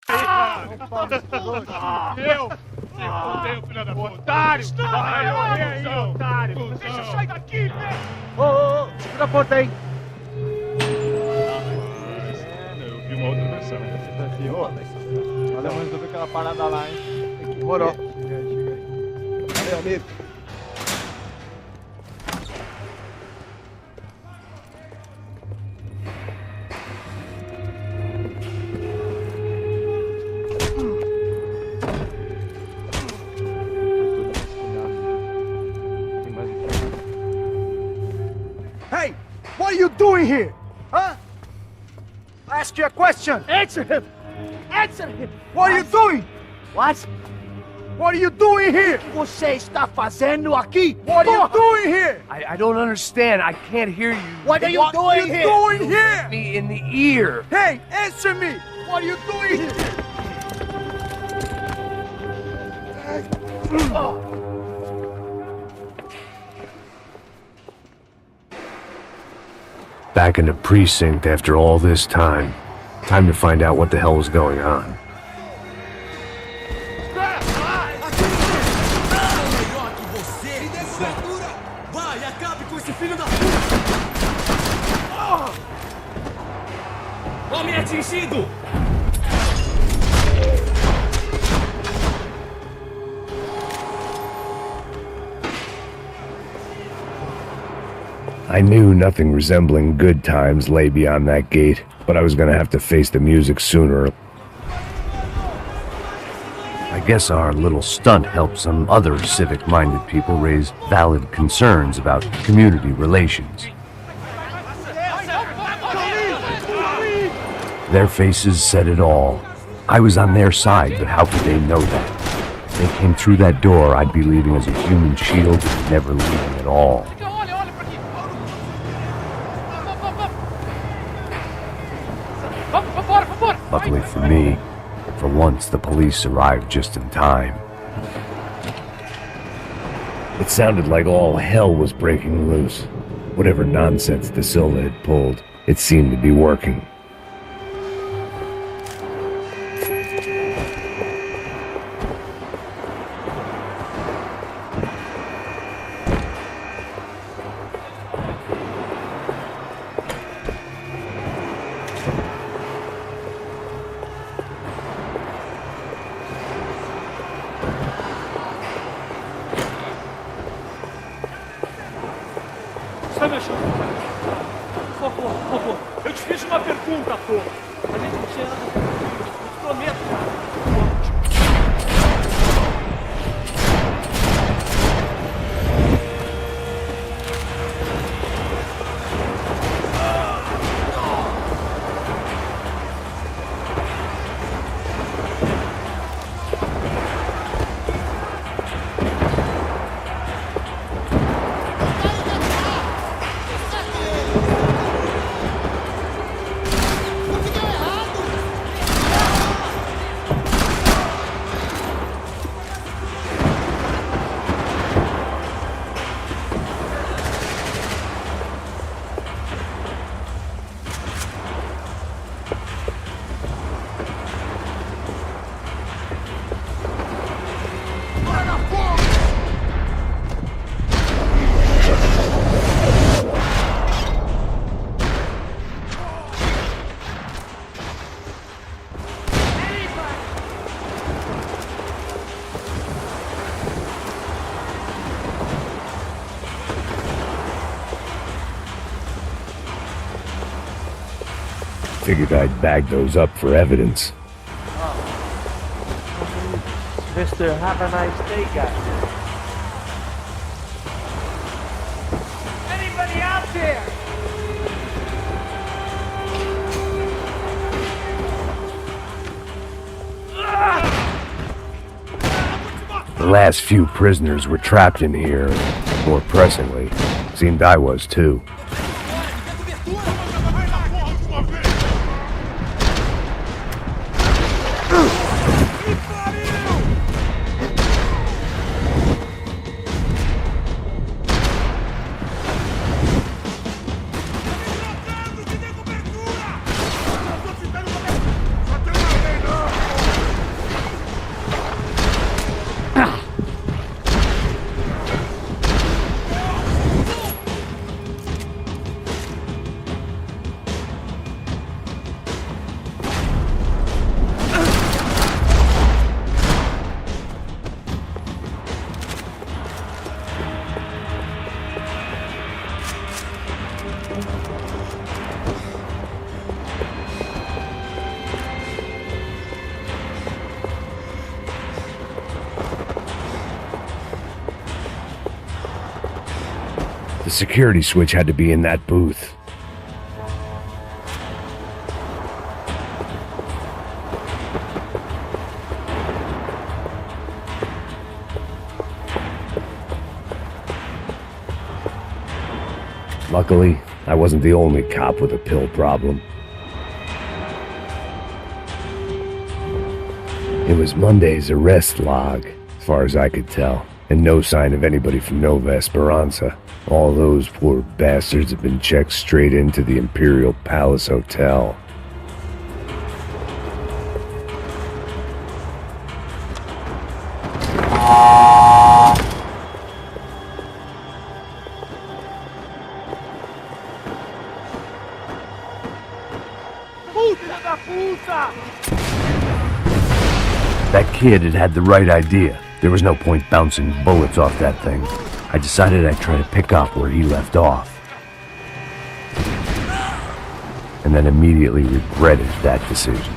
Eu fodeu, filho da puta! Otário! Vai, aí, otário! Deixa eu sair daqui, velho! Ô, segura a porta aí. Eu vi uma outra versão. Olha, mas eu vi aquela parada lá, hein? Demorou. Chega aí. Valeu, amigo. Hey, what are you doing here? Huh? I asked you a question. Answer him. Answer him. What are you doing? What? What are you doing here? O que você está fazendo aqui? What are you doing here? I don't understand. I can't hear you. What are you doing here? What are you doing here? Me in the ear. Hey, answer me. What are you doing here? Back in the precinct after all this time. Time to find out what the hell was going on. Vai, acabe com esse filho da... Homem atingido! I knew nothing resembling good times lay beyond that gate, but I was gonna have to face the music sooner. I guess our little stunt helped some other civic-minded people raise valid concerns about community relations. Their faces said it all. I was on their side, but how could they know that? If they came through that door, I'd be leaving as a human shield, never leaving at all. Luckily for me, for once the police arrived just in time. It sounded like all hell was breaking loose. Whatever nonsense De Silva had pulled, it seemed to be working. Está me achando? Por favor. Eu te fiz uma pergunta, pô. A gente não tinha nada a ver contigo. Eu te prometo, cara. Figured I'd bag those up for evidence. Mister, have a nice day, guys. Anybody out there? The last few prisoners were trapped in here. More pressingly, seemed I was too. The security switch had to be in that booth. Luckily, I wasn't the only cop with a pill problem. It was Monday's arrest log, as far as I could tell, and no sign of anybody from Nova Esperanza. All those poor bastards have been checked straight into the Imperial Palace Hotel. That kid had had the right idea. There was no point bouncing bullets off that thing. I decided I'd try to pick up where he left off. And then immediately regretted that decision.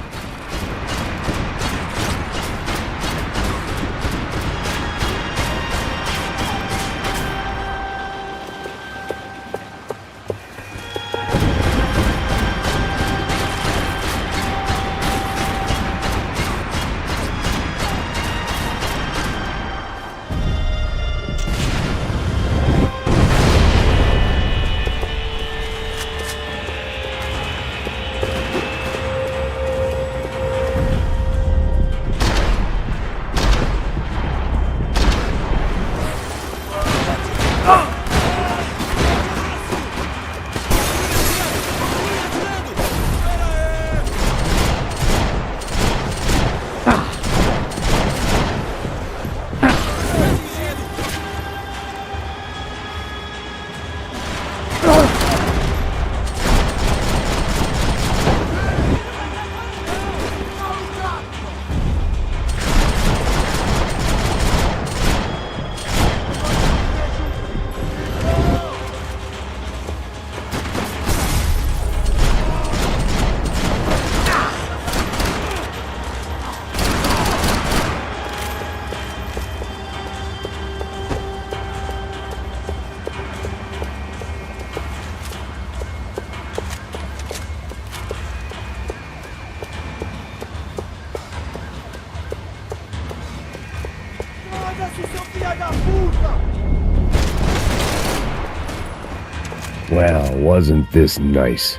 Well, wasn't this nice?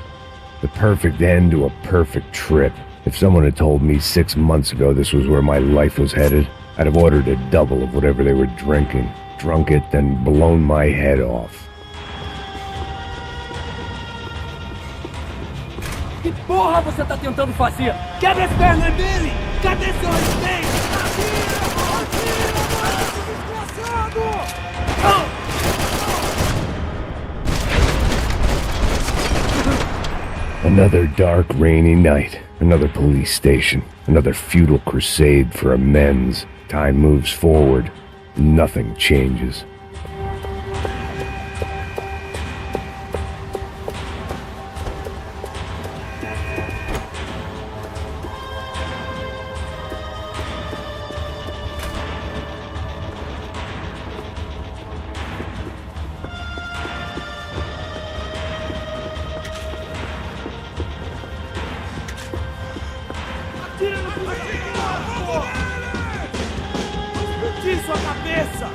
The perfect end to a perfect trip. If someone had told me 6 months ago this was where my life was headed, I'd have ordered a double of whatever they were drinking, drunk it, then blown my head off. Que porra você tá tentando fazer? Quebra as pernas dele! Cadê seu respeito? Another dark, rainy night. Another police station. Another futile crusade for amends. Time moves forward. Nothing changes. Explodir sua cabeça!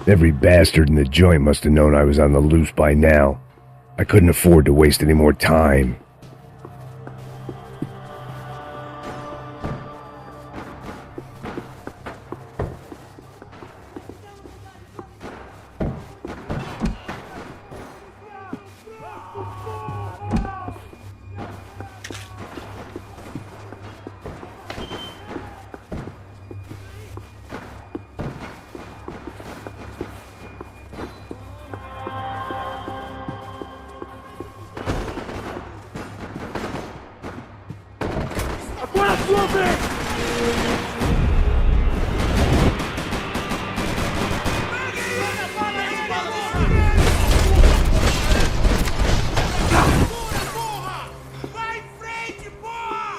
Every bastard in the joint must have known I was on the loose by now. I couldn't afford to waste any more time. Agora sua vez! Vai em frente, porra!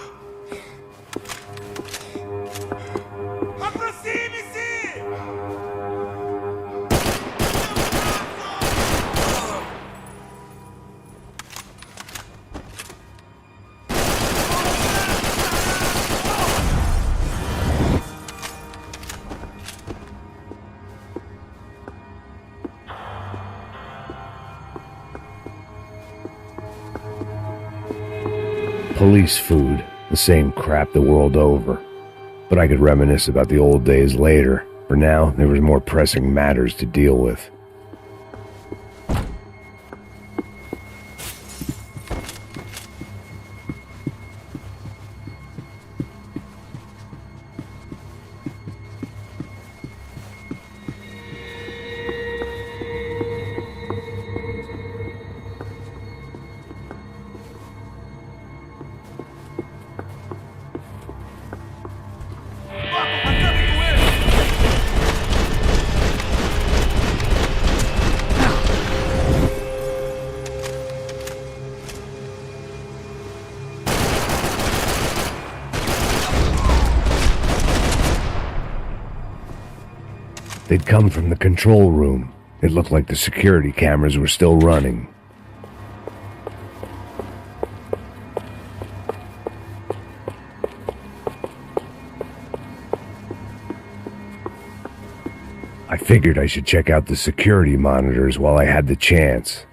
Aproxime-se! Police food, the same crap the world over. But I could reminisce about the old days later. For now, there was more pressing matters to deal with. They'd come from the control room. It looked like the security cameras were still running. I figured I should check out the security monitors while I had the chance.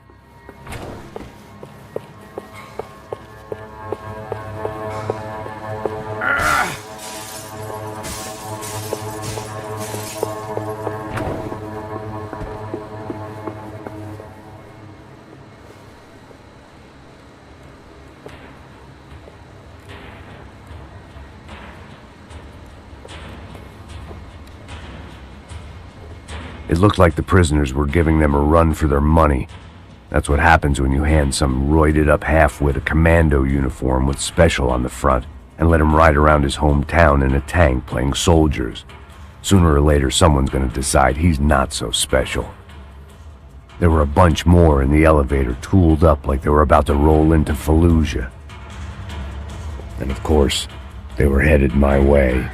It looked like the prisoners were giving them a run for their money. That's what happens when you hand some roided-up halfwit a commando uniform with special on the front and let him ride around his hometown in a tank playing soldiers. Sooner or later, someone's gonna decide he's not so special. There were a bunch more in the elevator, tooled up like they were about to roll into Fallujah. And of course, they were headed my way.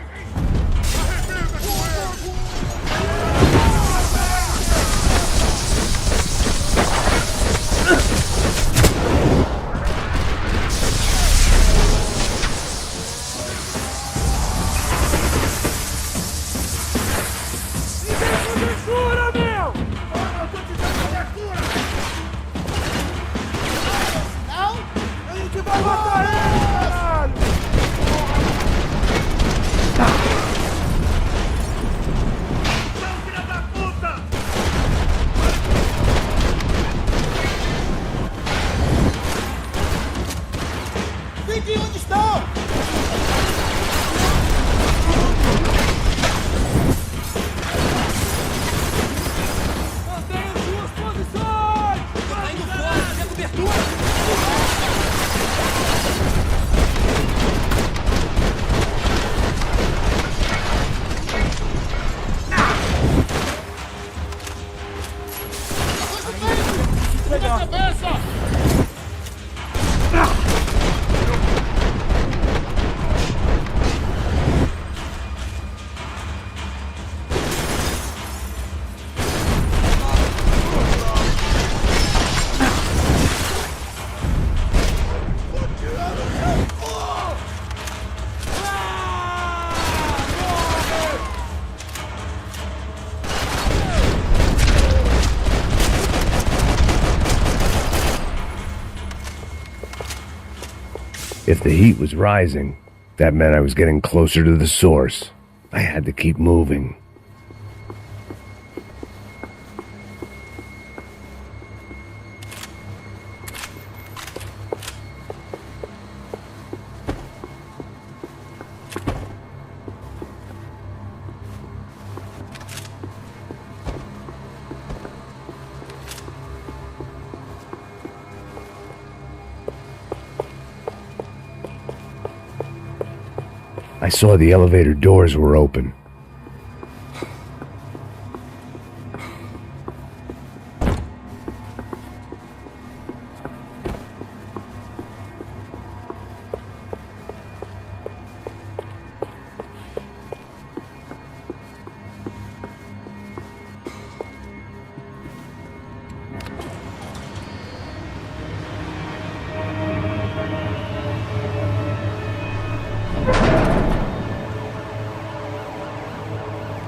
If the heat was rising, that meant I was getting closer to the source. I had to keep moving. I saw the elevator doors were open.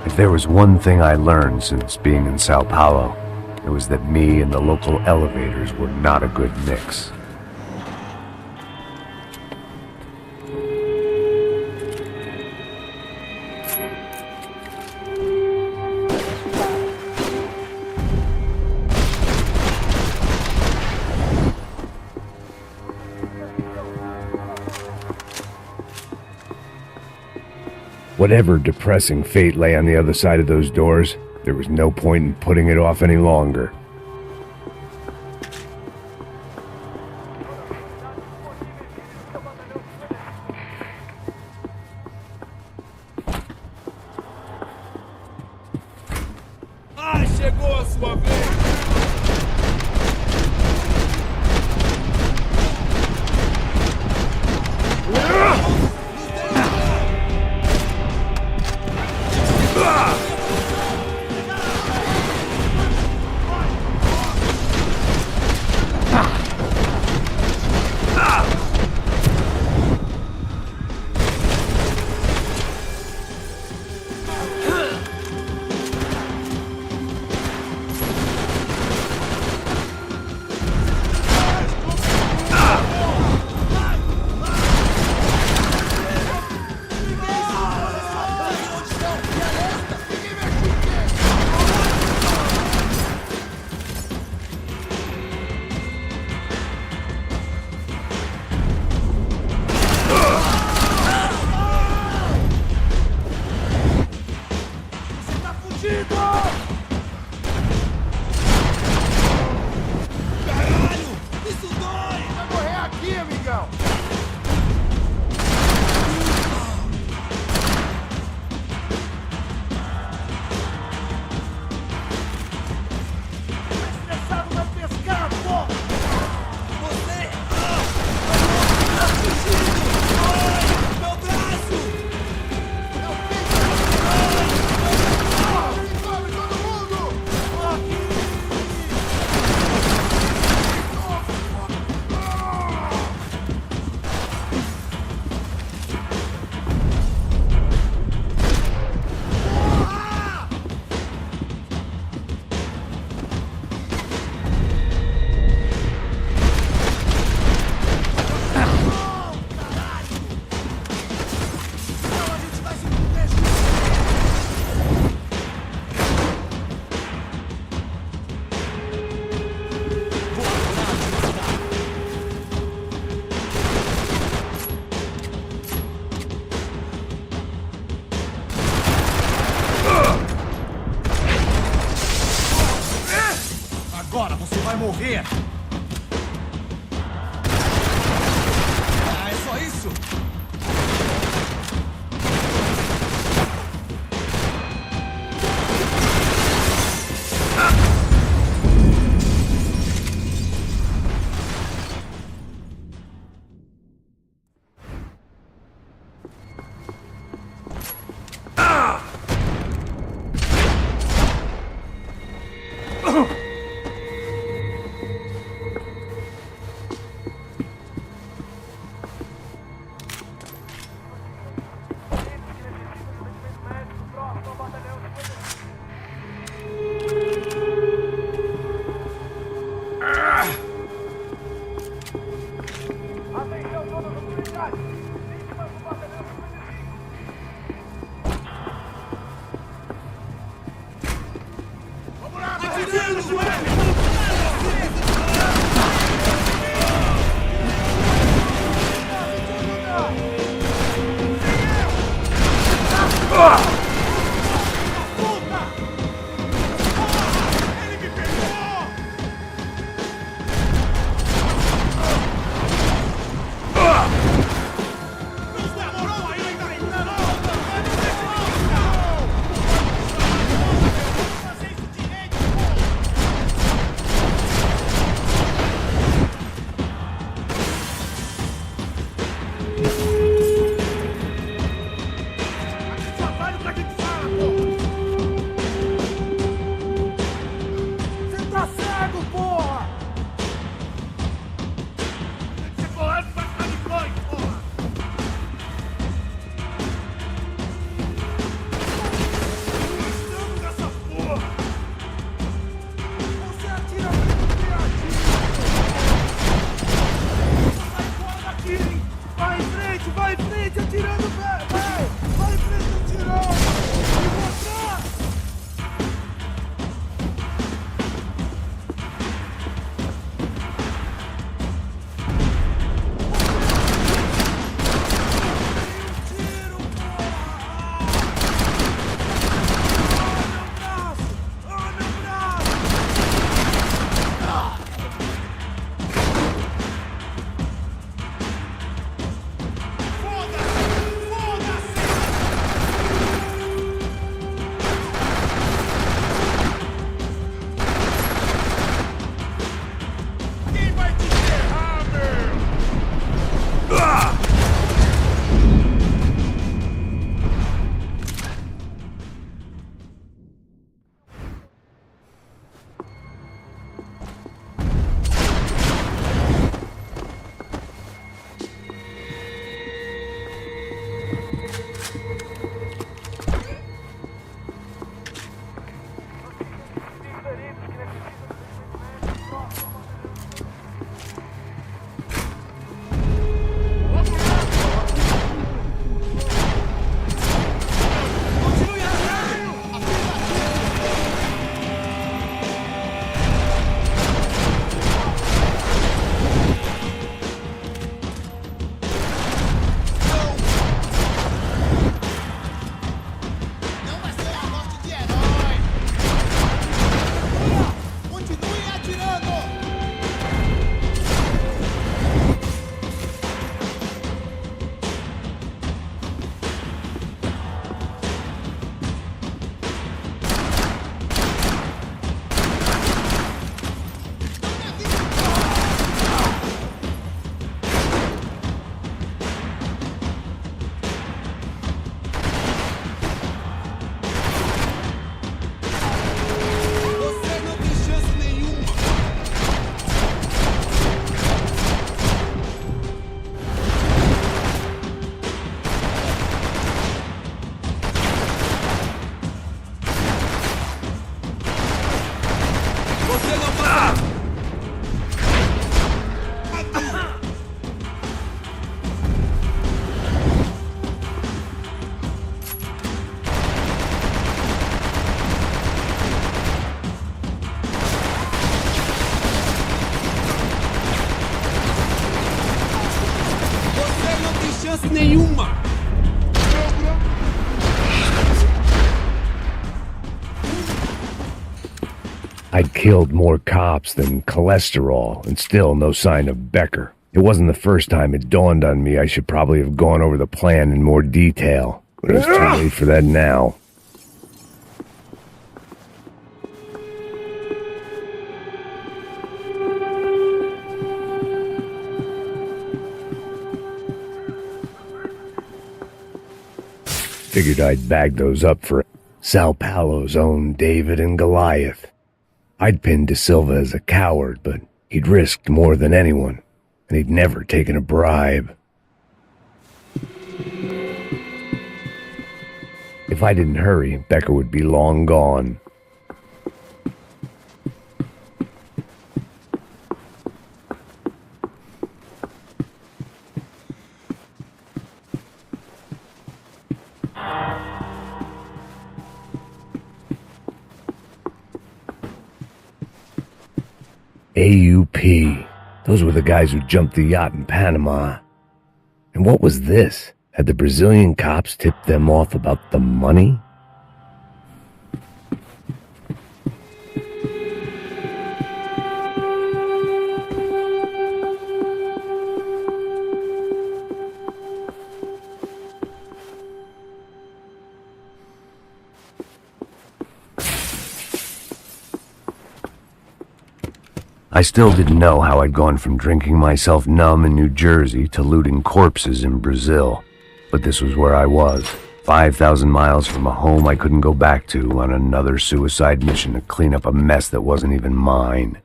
If there was one thing I learned since being in Sao Paulo, it was that me and the local elevators were not a good mix. Whatever depressing fate lay on the other side of those doors, there was no point in putting it off any longer. Ai, chegou a sua vez! agora, você vai morrer! Ah, é só isso? I'd killed more cops than cholesterol, and still no sign of Becker. It wasn't the first time it dawned on me I should probably have gone over the plan in more detail, but it was too late for that now. Figured I'd bag those up for Sao Paulo's own David and Goliath. I'd pinned De Silva as a coward, but he'd risked more than anyone, and he'd never taken a bribe. If I didn't hurry, Becker would be long gone. AUP. Those were the guys who jumped the yacht in Panama. And what was this? Had the Brazilian cops tipped them off about the money? I still didn't know how I'd gone from drinking myself numb in New Jersey to looting corpses in Brazil. But this was where I was, 5,000 miles from a home I couldn't go back to, on another suicide mission to clean up a mess that wasn't even mine.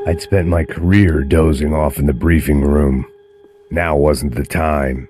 I'd spent my career dozing off in the briefing room. Now wasn't the time.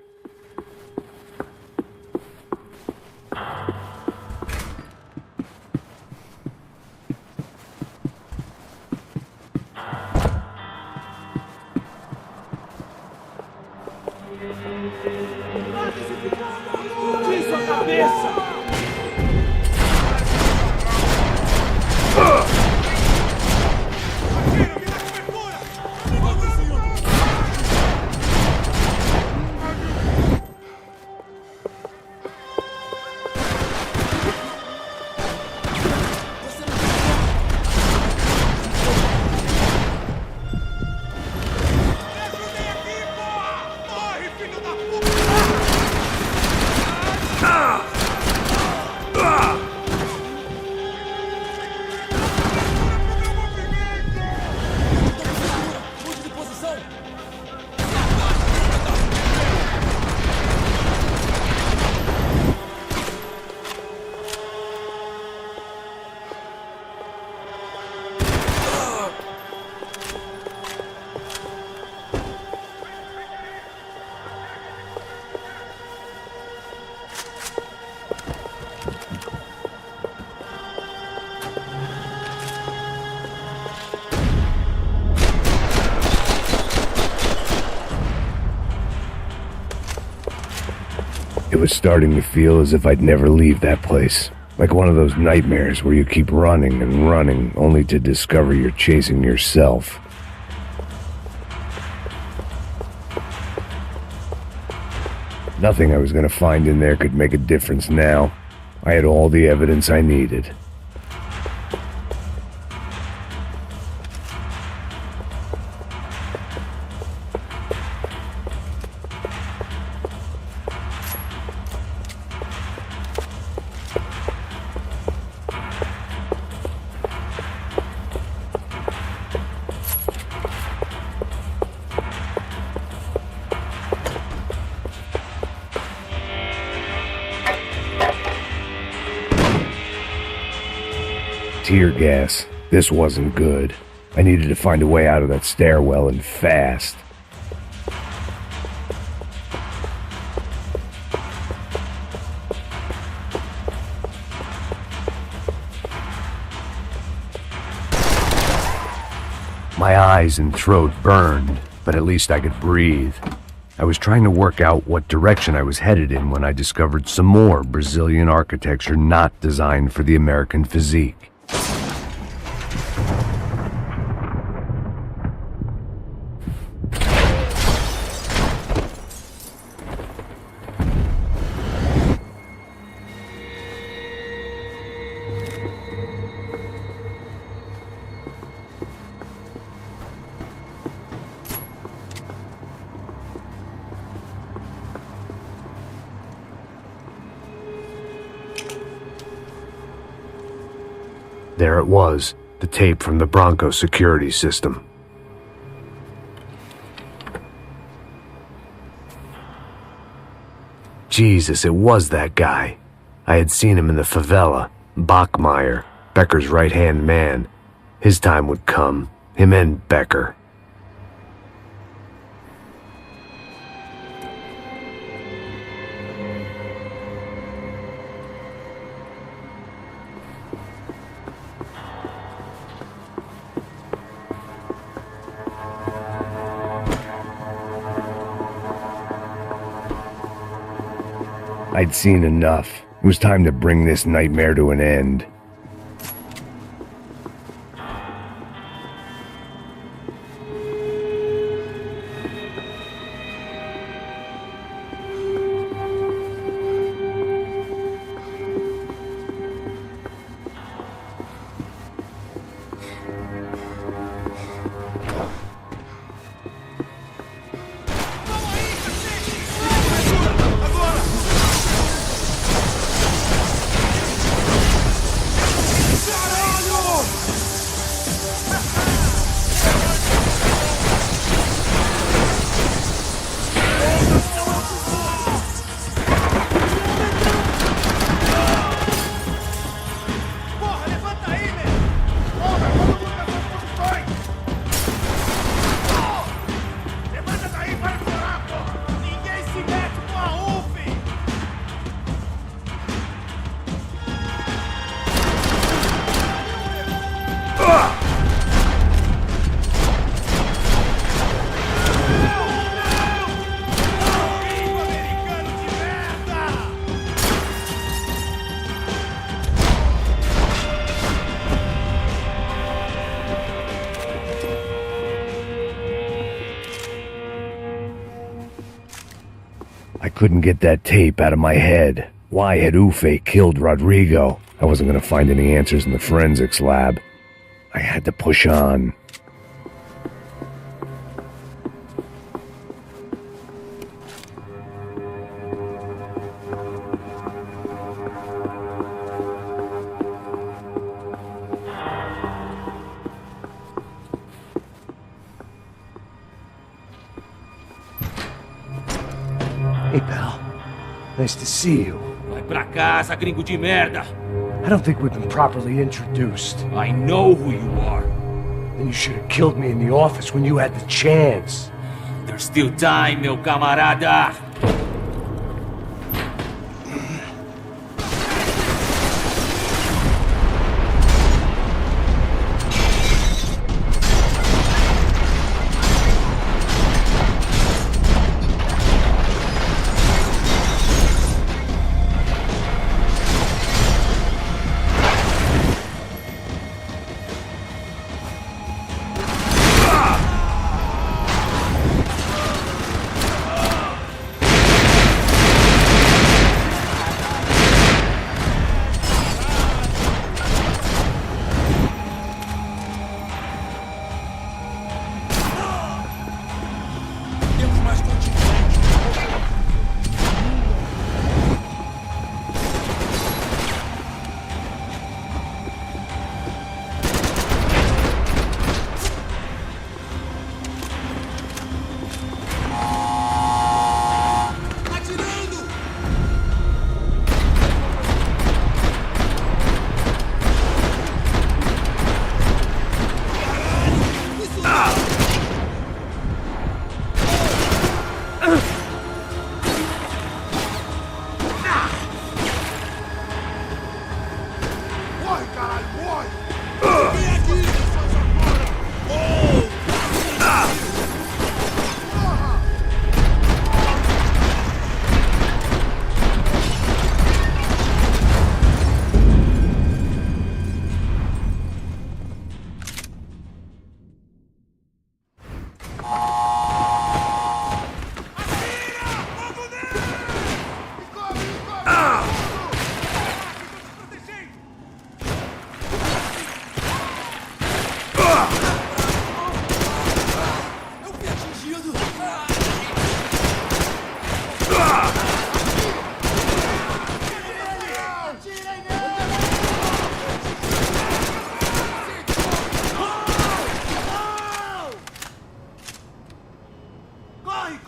It was starting to feel as if I'd never leave that place. Like one of those nightmares where you keep running and running, only to discover you're chasing yourself. Nothing I was going to find in there could make a difference now. I had all the evidence I needed. Tear gas. This wasn't good. I needed to find a way out of that stairwell, and fast. My eyes and throat burned, but at least I could breathe. I was trying to work out what direction I was headed in when I discovered some more Brazilian architecture not designed for the American physique. There it was, the tape from the Bronco security system. Jesus, it was that guy. I had seen him in the favela, Bachmeyer, Becker's right-hand man. His time would come, him and Becker. I'd seen enough. It was time to bring this nightmare to an end. I couldn't get that tape out of my head. Why had Ufe killed Rodrigo? I wasn't gonna find any answers in the forensics lab. I had to push on. Hey, pal. Nice to see you. Vai pra casa, gringo de merda. I don't think we've been properly introduced. I know who you are. Then you should have killed me in the office when you had the chance. There's still time, meu camarada.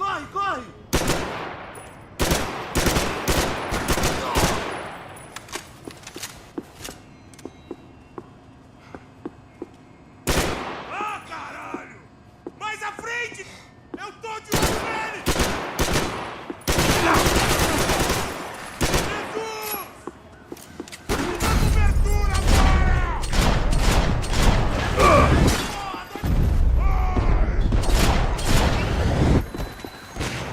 corre, corre! Ah, caralho! Mais à frente! Eu tô de olho nele! Jesus! Me dá cobertura agora!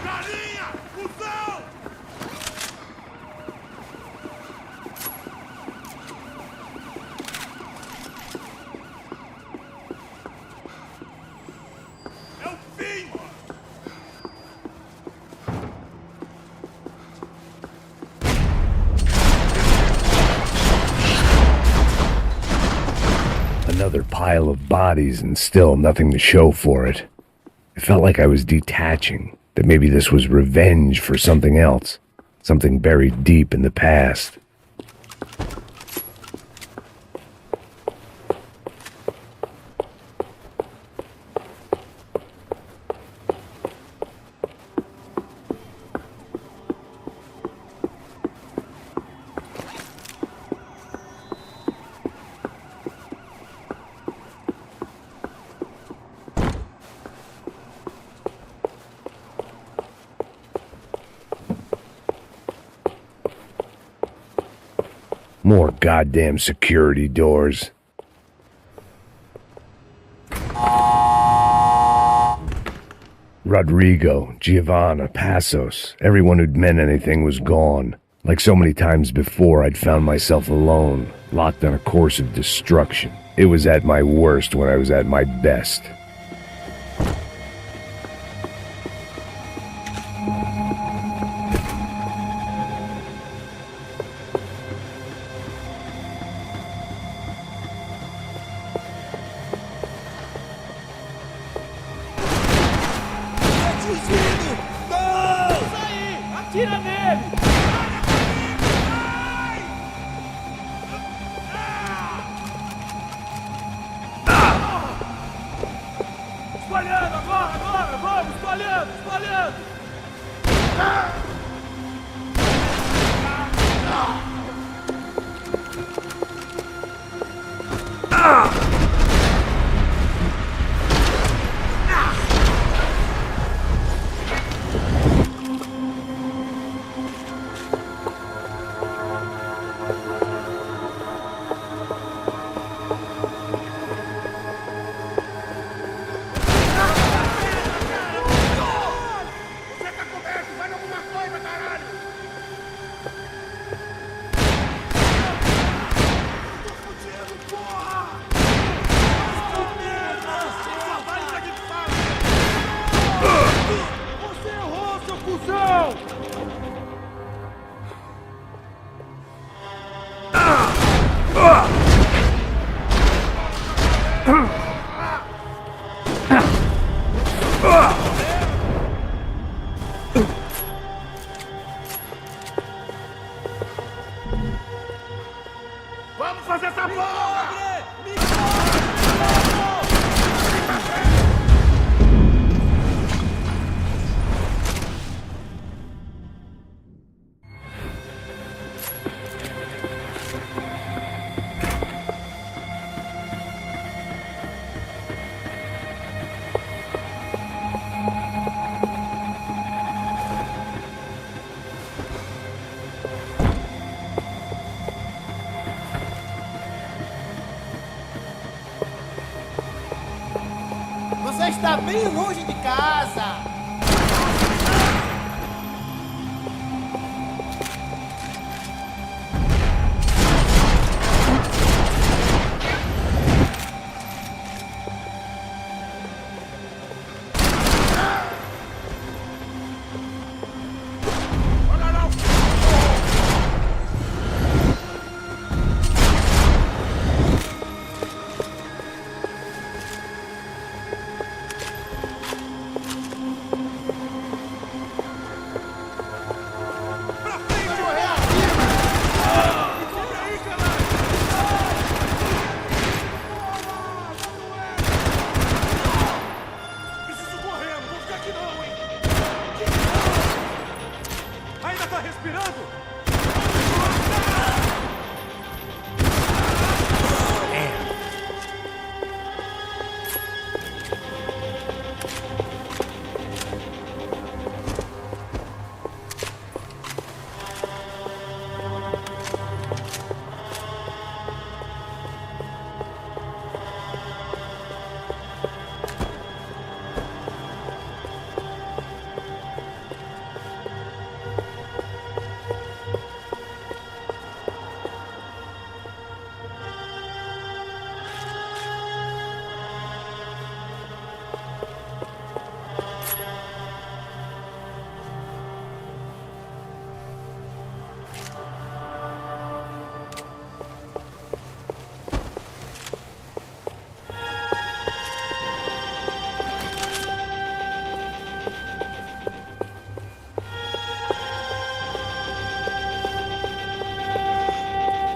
Galinha! Cusão! É o fim, mano! Another pile of bodies and still nothing to show for it. It felt like I was detaching, that maybe this was revenge for something else, something buried deep in the past. More goddamn security doors. Rodrigo, Giovanna, Passos, everyone who'd meant anything was gone. Like so many times before, I'd found myself alone, locked on a course of destruction. It was at my worst when I was at my best. Atingido! Não! Isso aí! Atira nele! Espalhando agora, agora! Vamos! Espalhando! Espalhando! Você tá coberto! Vai alguma coisa, caralho! Eu tô fudido, porra! Essa baita de pau! Você errou, seu cuzão! Vamos fazer essa porra! Você está bem longe de casa! tá respirando?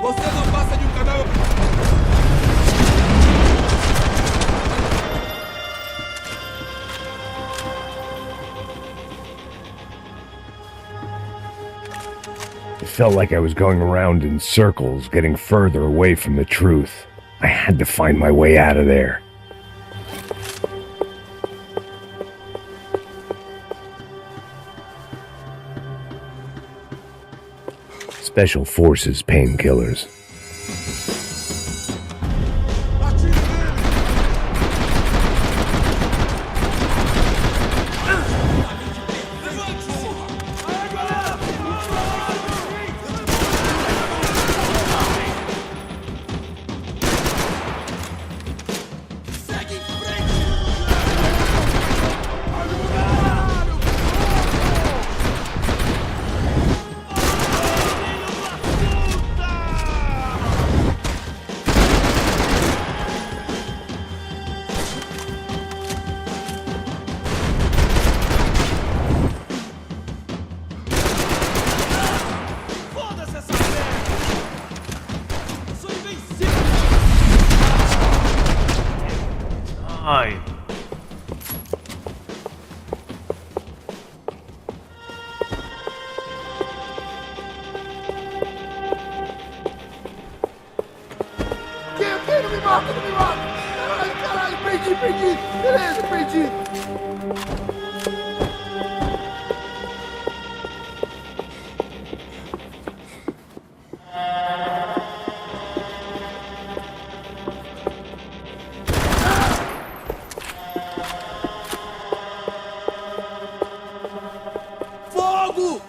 Você não passa de um canal... It felt like I was going around in circles, getting further away from the truth. I had to find my way out of there. Special Forces painkillers. Ai. Não me mata, não me mata! Caralho, caralho, perdi! Beleza, perdi! Fogo!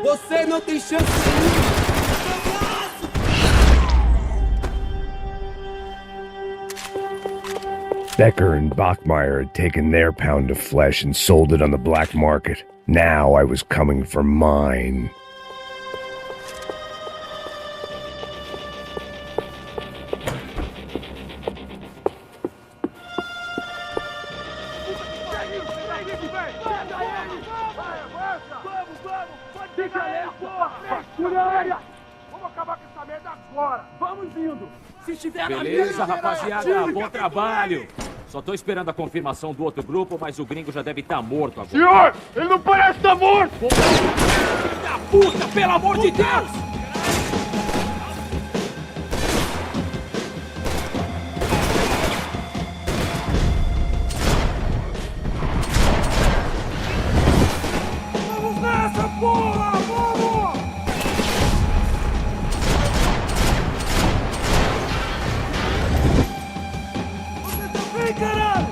Você não tem chance nenhuma! Becker and Bachmeyer had taken their pound of flesh and sold it on the black market. Now I was coming for mine. Vamos acabar com essa merda agora! Vamos indo! Se estiver Beleza, rapaziada, bom trabalho. Só tô esperando a confirmação do outro grupo, mas o gringo já deve estar morto agora. Senhor, ele não parece estar morto! Filho da puta, pelo amor de Deus! Vamos nessa, porra! Vamos! Você também, caralho!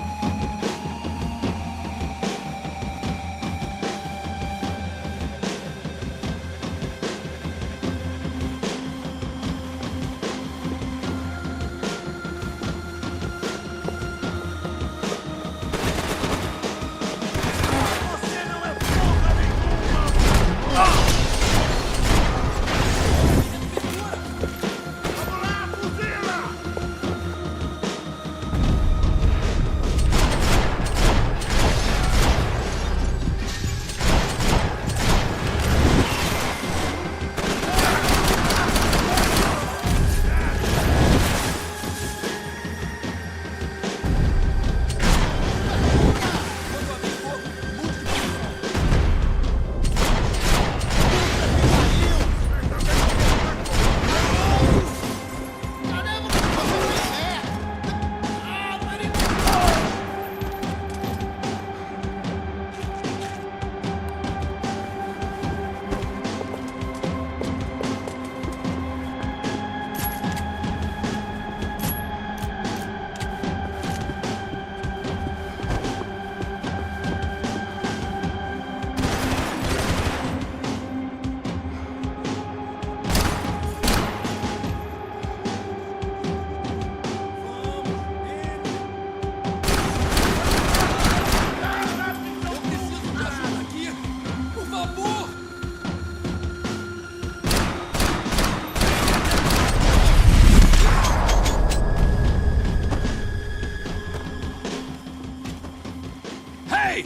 Hey!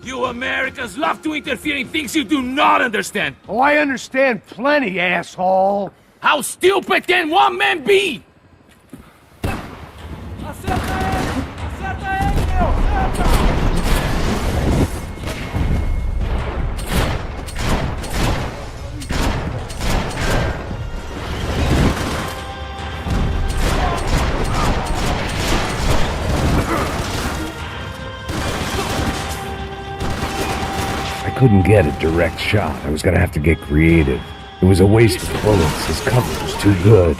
You Americans love to interfere in things you do not understand. Oh, I understand plenty, asshole. How stupid can one man be? I couldn't get a direct shot. I was gonna have to get creative. It was a waste of bullets. His cover was too good.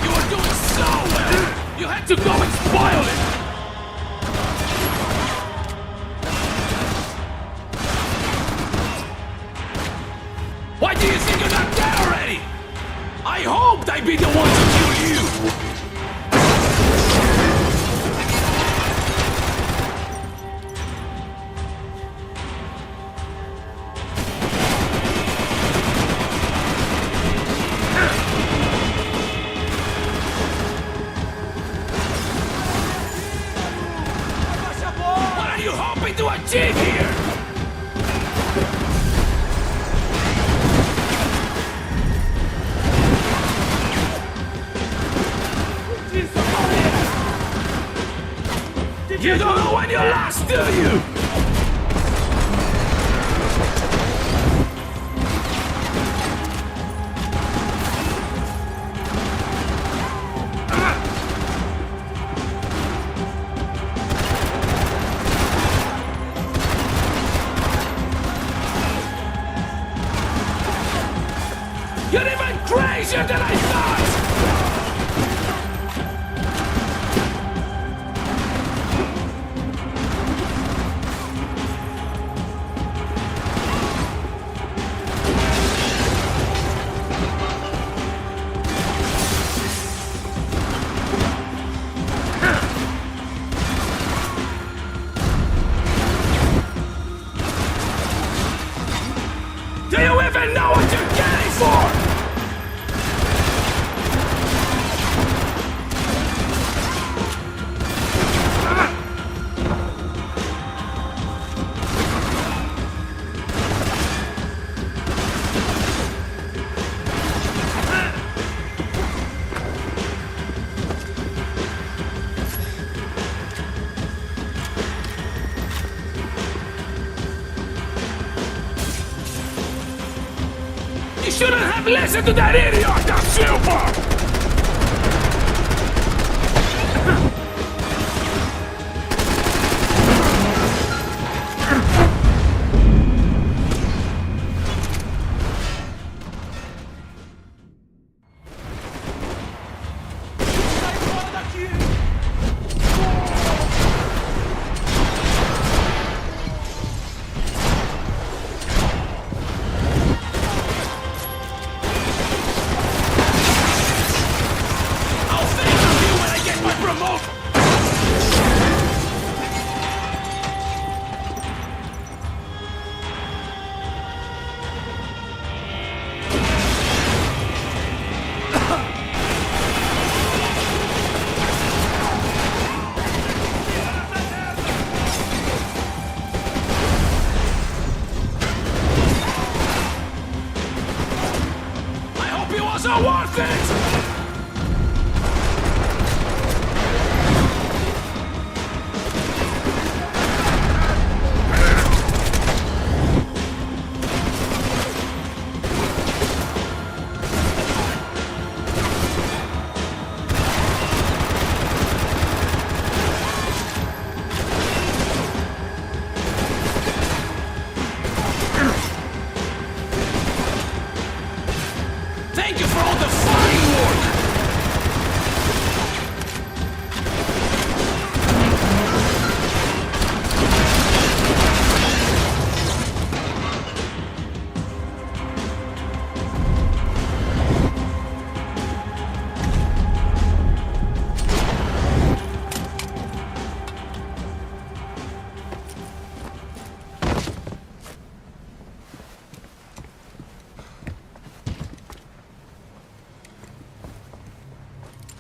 You were doing so well! You had to go and spoil it! Why do you think you're not dead already? I hoped I'd be the one to kill you! What are you hoping to achieve here? You don't know when you're lost, do you? You're even crazier than I thought! Do you even know what you're getting for? You shouldn't have listened to that idiot, that Silver!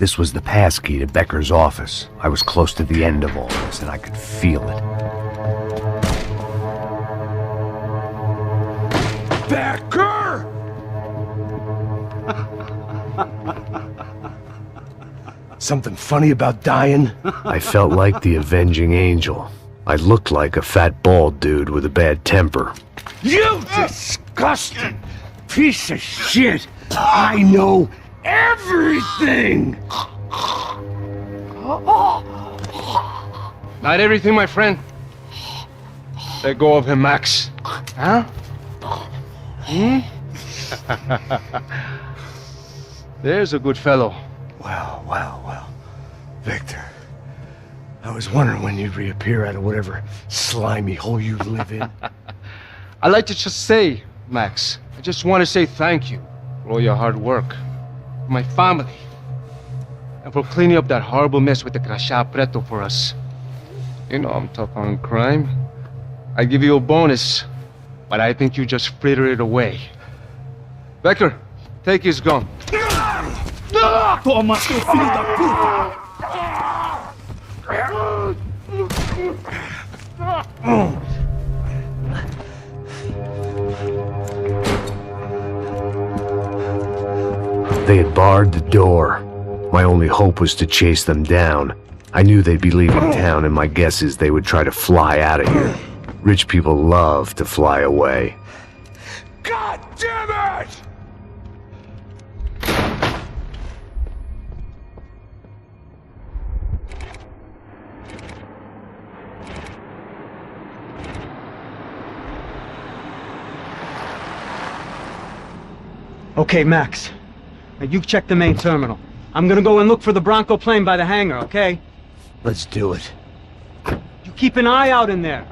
This was the passkey to Becker's office. I was close to the end of all this, and I could feel it. Becker! Something funny about dying? I felt like the avenging angel. I looked like a fat bald dude with a bad temper. You disgusting piece of shit! I know everything! Not everything, my friend. Let go of him, Max. Huh? There's a good fellow. Well. Victor, I was wondering when you'd reappear out of whatever slimy hole you live in. I'd like to just say, Max, I just want to say thank you for all your hard work, for my family, and for cleaning up that horrible mess with the Crachá Preto for us. You know I'm tough on crime. I give you a bonus, but I think you just frittered it away. Becker, take his gun. Toma, seu filho da puta! They had barred the door. My only hope was to chase them down. I knew they'd be leaving town, and my guess is they would try to fly out of here. Rich people love to fly away. God damn it! Okay, Max. Now you check the main terminal. I'm gonna go and look for the Bronco plane by the hangar, okay? Let's do it. You keep an eye out in there.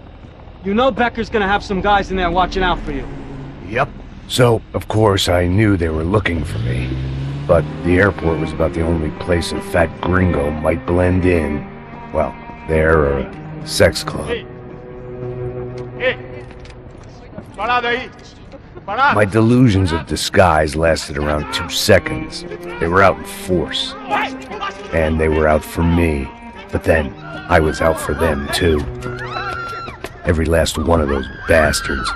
You know Becker's gonna have some guys in there watching out for you. Yep. So, of course, I knew they were looking for me. But the airport was about the only place a fat gringo might blend in. Well, there or a sex club. My delusions of disguise lasted around 2 seconds. They were out in force. And they were out for me. But then, I was out for them, too. Every last one of those bastards.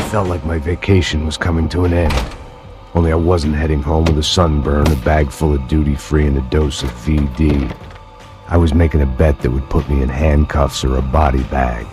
felt like my vacation was coming to an end. Only I wasn't heading home with a sunburn, a bag full of duty-free, and a dose of VD. I was making a bet that would put me in handcuffs or a body bag.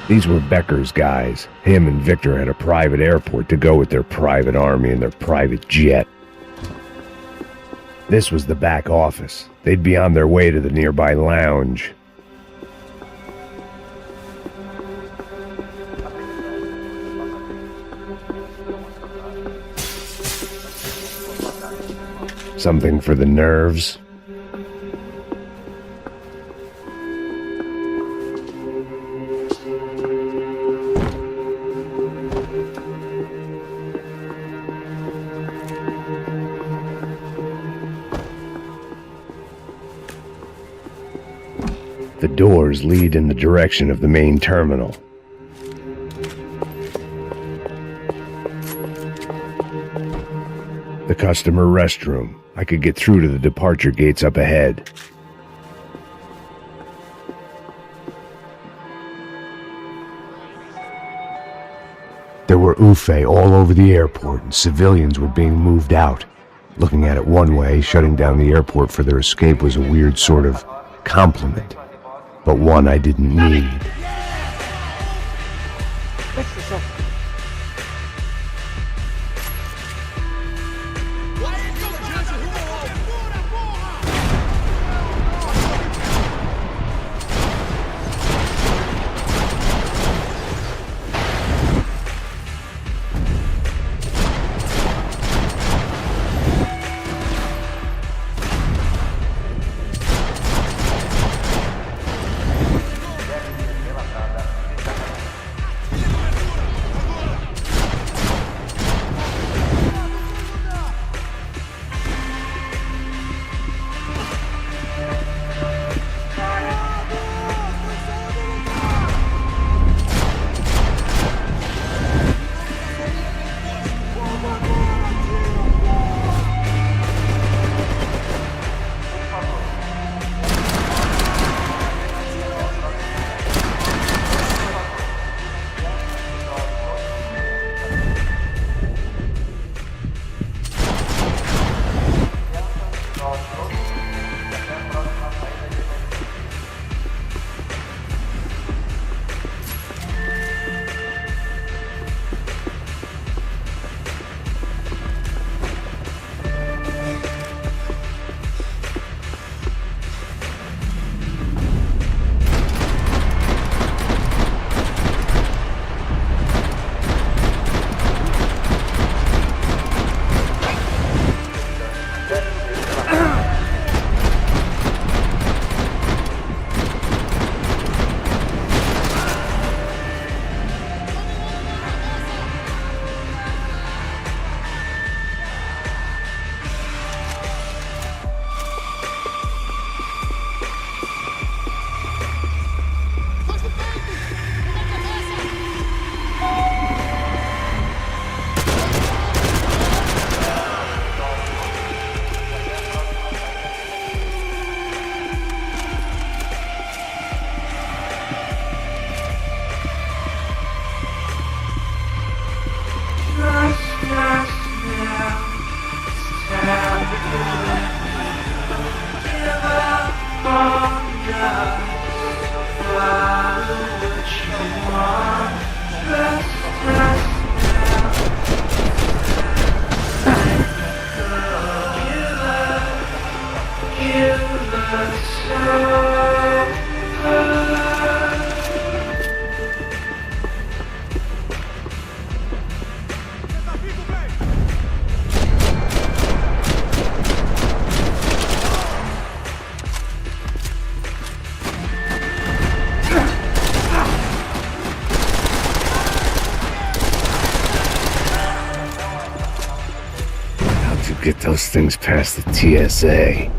These were Becker's guys. Him and Victor had a private airport to go with their private army and their private jet. This was the back office. They'd be on their way to the nearby lounge. Something for the nerves. The doors lead in the direction of the main terminal. The customer restroom. I could get through to the departure gates up ahead. There were UFE all over the airport, and civilians were being moved out. Looking at it one way, shutting down the airport for their escape was a weird sort of compliment, but one I didn't need. How'd you get those things past the TSA?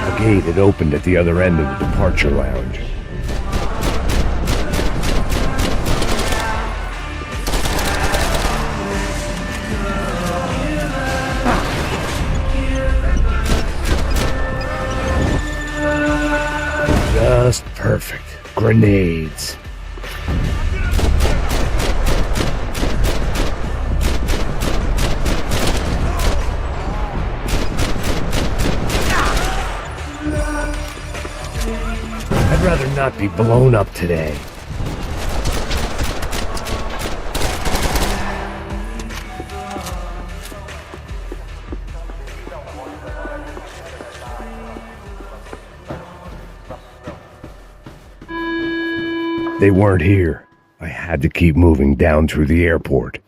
The gate had opened at the other end of the departure lounge. Just perfect. Grenades. I'd rather not be blown up today. They weren't here. I had to keep moving down through the airport.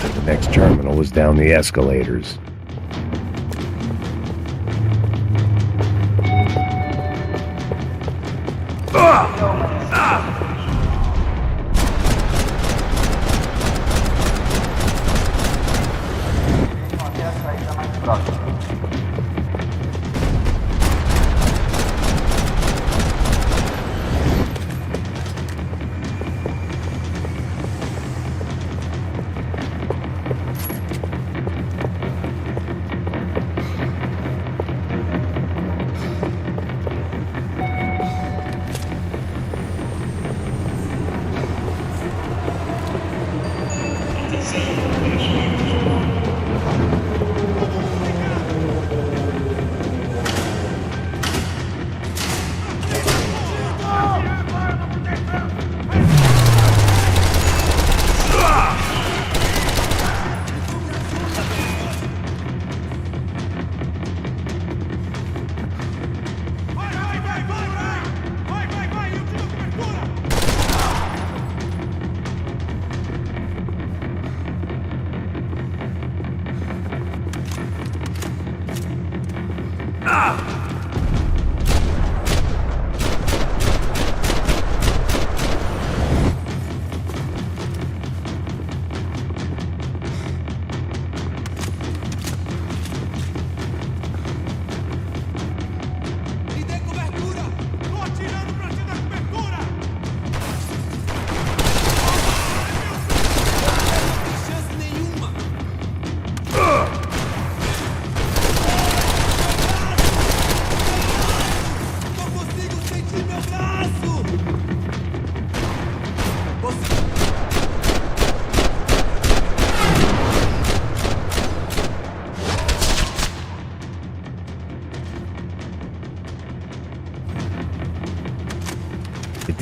The next terminal was down the escalators.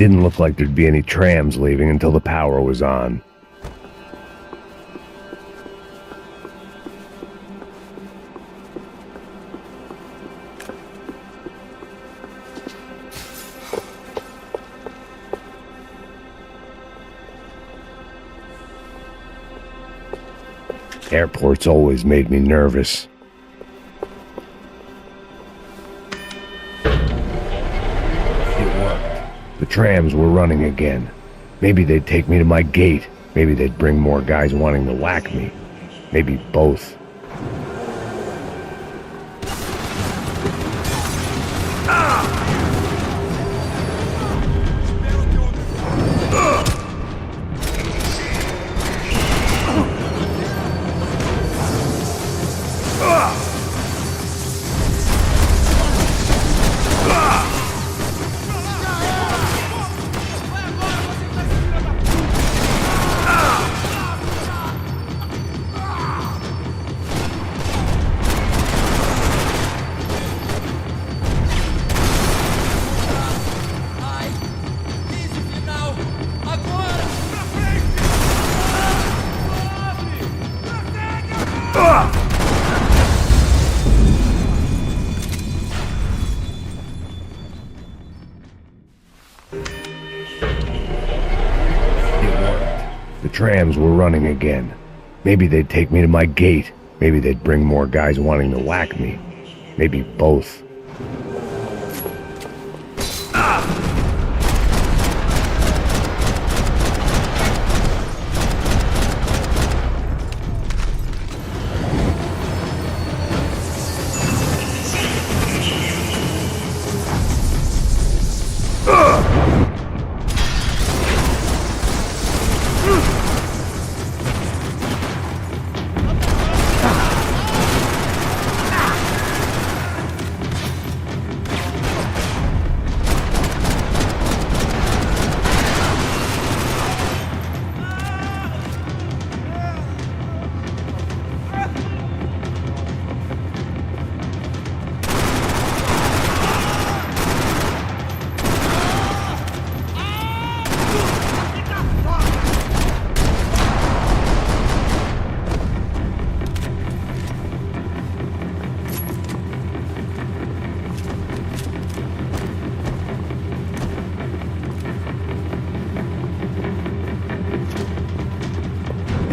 didn't look like there'd be any trams leaving until the power was on. Airports always made me nervous. It worked. The trams were running again. Maybe they'd take me to my gate. Maybe they'd bring more guys wanting to whack me. Maybe both. Trams were running again. Maybe they'd take me to my gate. Maybe they'd bring more guys wanting to whack me. Maybe both.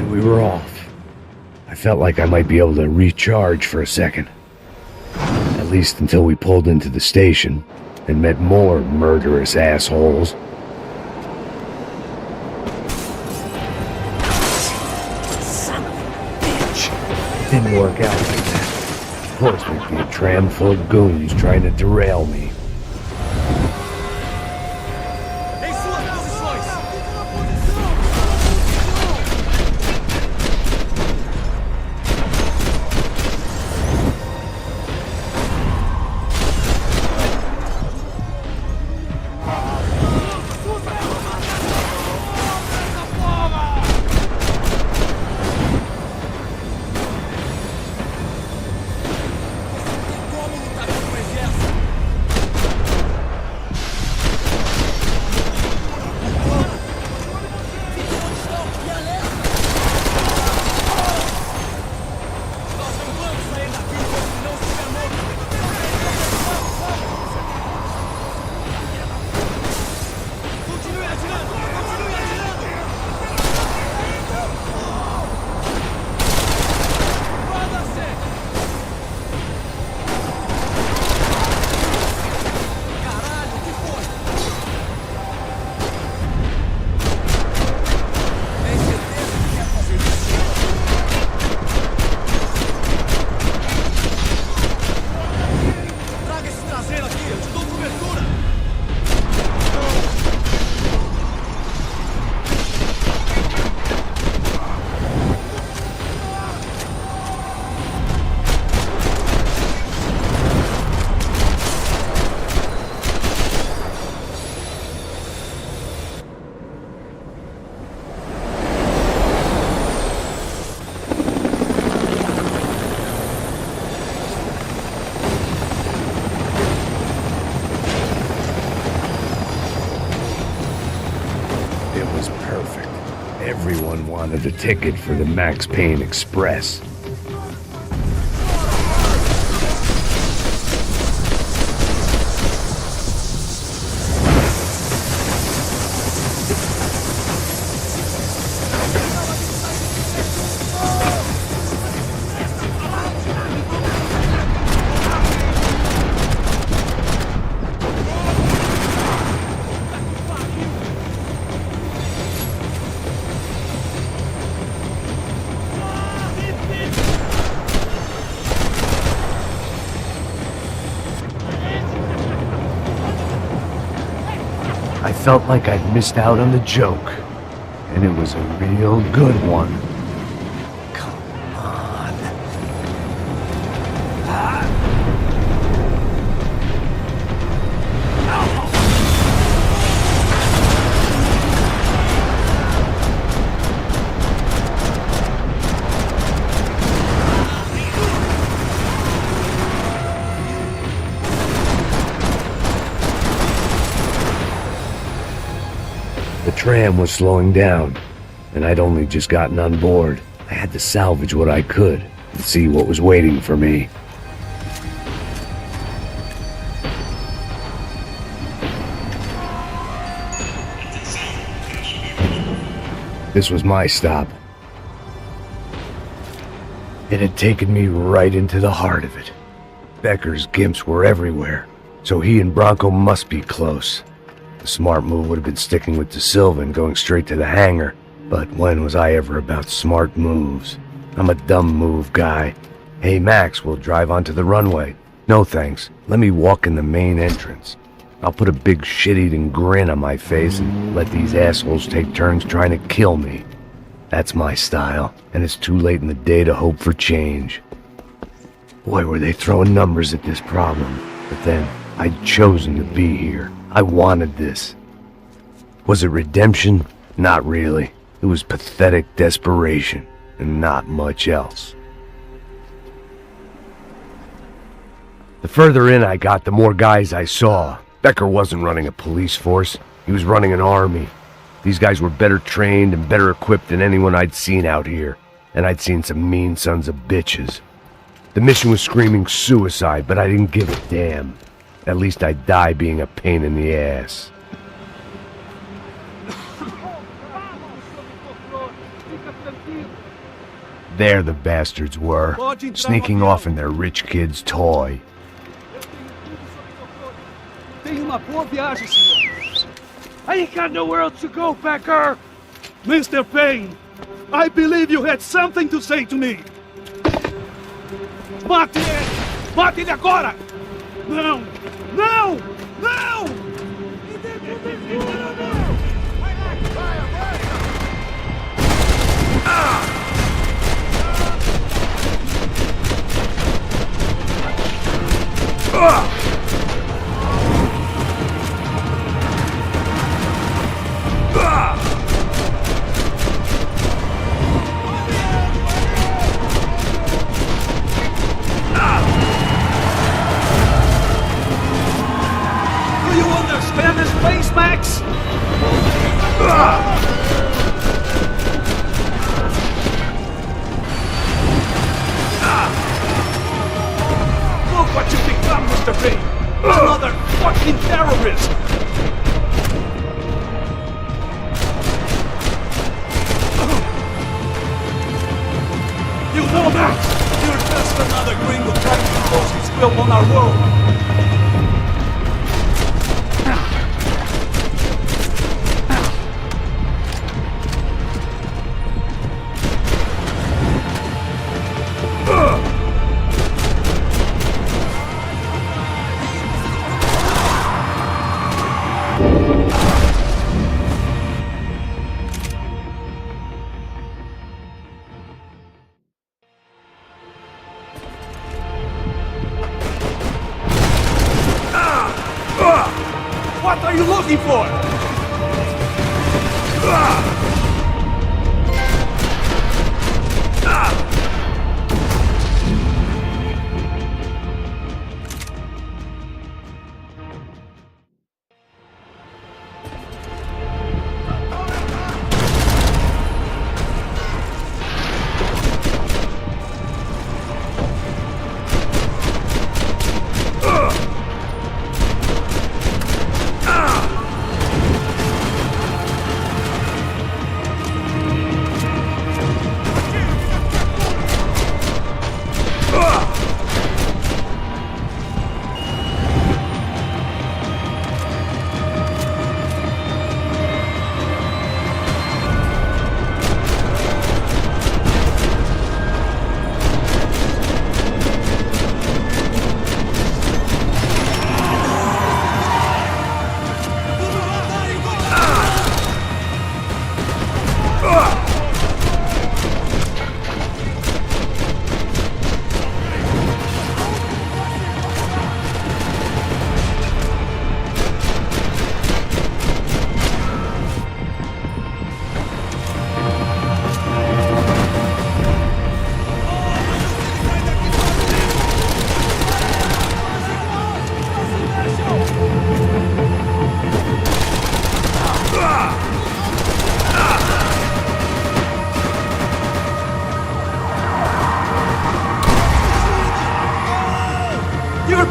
We were off. I felt like I might be able to recharge for a second. At least until we pulled into the station and met more murderous assholes. Son of a bitch! Didn't work out like that. Of course there'd be a tram full of goons trying to derail me. wanted a ticket for the Max Payne Express. I felt like I'd missed out on the joke, and it was a real good one. Come on. The tram was slowing down, and I'd only just gotten on board. I had to salvage what I could and see what was waiting for me. This was my stop. It had taken me right into the heart of it. Becker's gimps were everywhere, so he and Bronco must be close. The smart move would have been sticking with De Silva and going straight to the hangar, but when was I ever about smart moves? I'm a dumb move guy. Hey Max, we'll drive onto the runway. No thanks, let me walk in the main entrance. I'll put a big shit-eating grin on my face and let these assholes take turns trying to kill me. That's my style, and it's too late in the day to hope for change. Boy, were they throwing numbers at this problem, but then I'd chosen to be here. I wanted this. Was it redemption? Not really. It was pathetic desperation, and not much else. The further in I got, the more guys I saw. Becker wasn't running a police force. He was running an army. These guys were better trained and better equipped than anyone I'd seen out here, and I'd seen some mean sons of bitches. The mission was screaming suicide, but I didn't give a damn. At least I'd die being a pain in the ass. There the bastards were, sneaking off in their rich kid's toy. Tenha uma boa viagem, senhor. I ain't got nowhere else to go, Becker! Mr. Payne, I believe you had something to say to me. Mate ele! Mate ele agora! Não! Não! Não! Do you understand this place, Max? Look what you become, Mr. Payne! Another fucking terrorist! You know that! You're just another gringo trying to impose his will on our world! What are you looking for?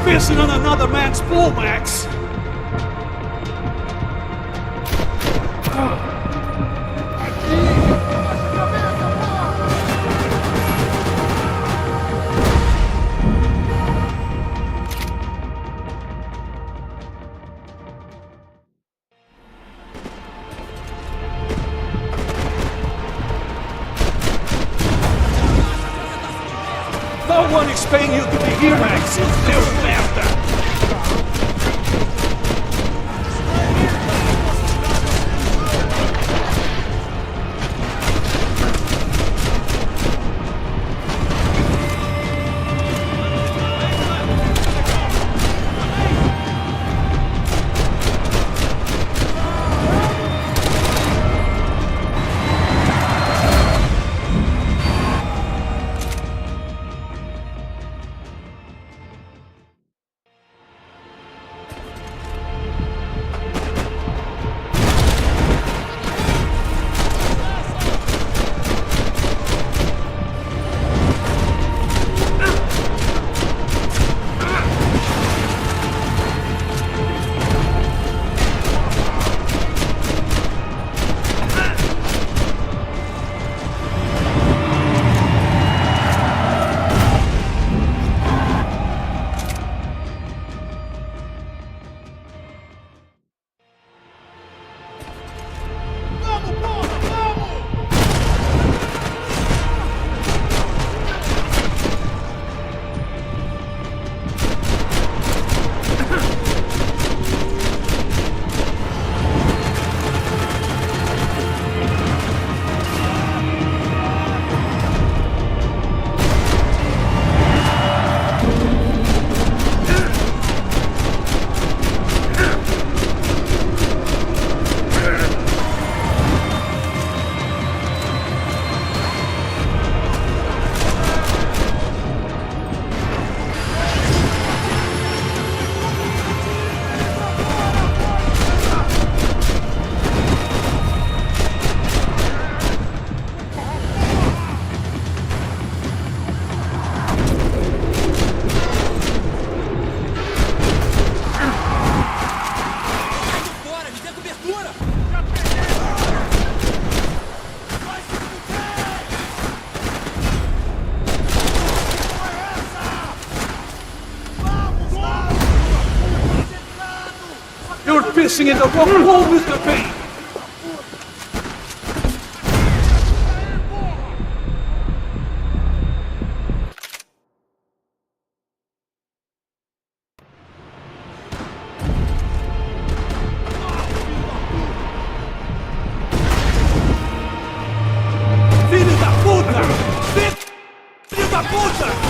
pissing on another man's pool, Max! No one expecting you to be here, Max! You little bastard! You're pissing in the wrong hole, Mr. Payne! Filho da puta! Filho da puta!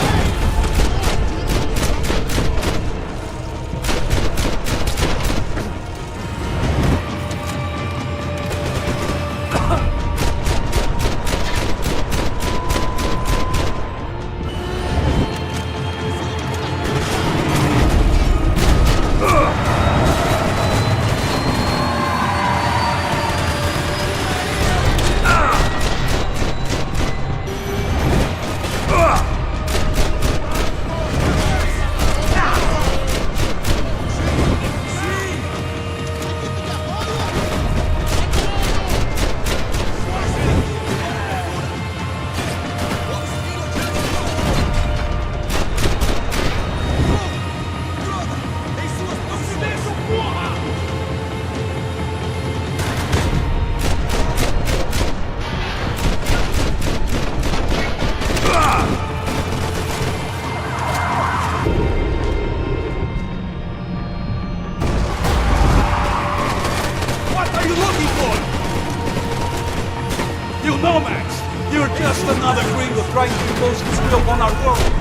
You know, Max, you're just another gringo trying to impose his will on our world.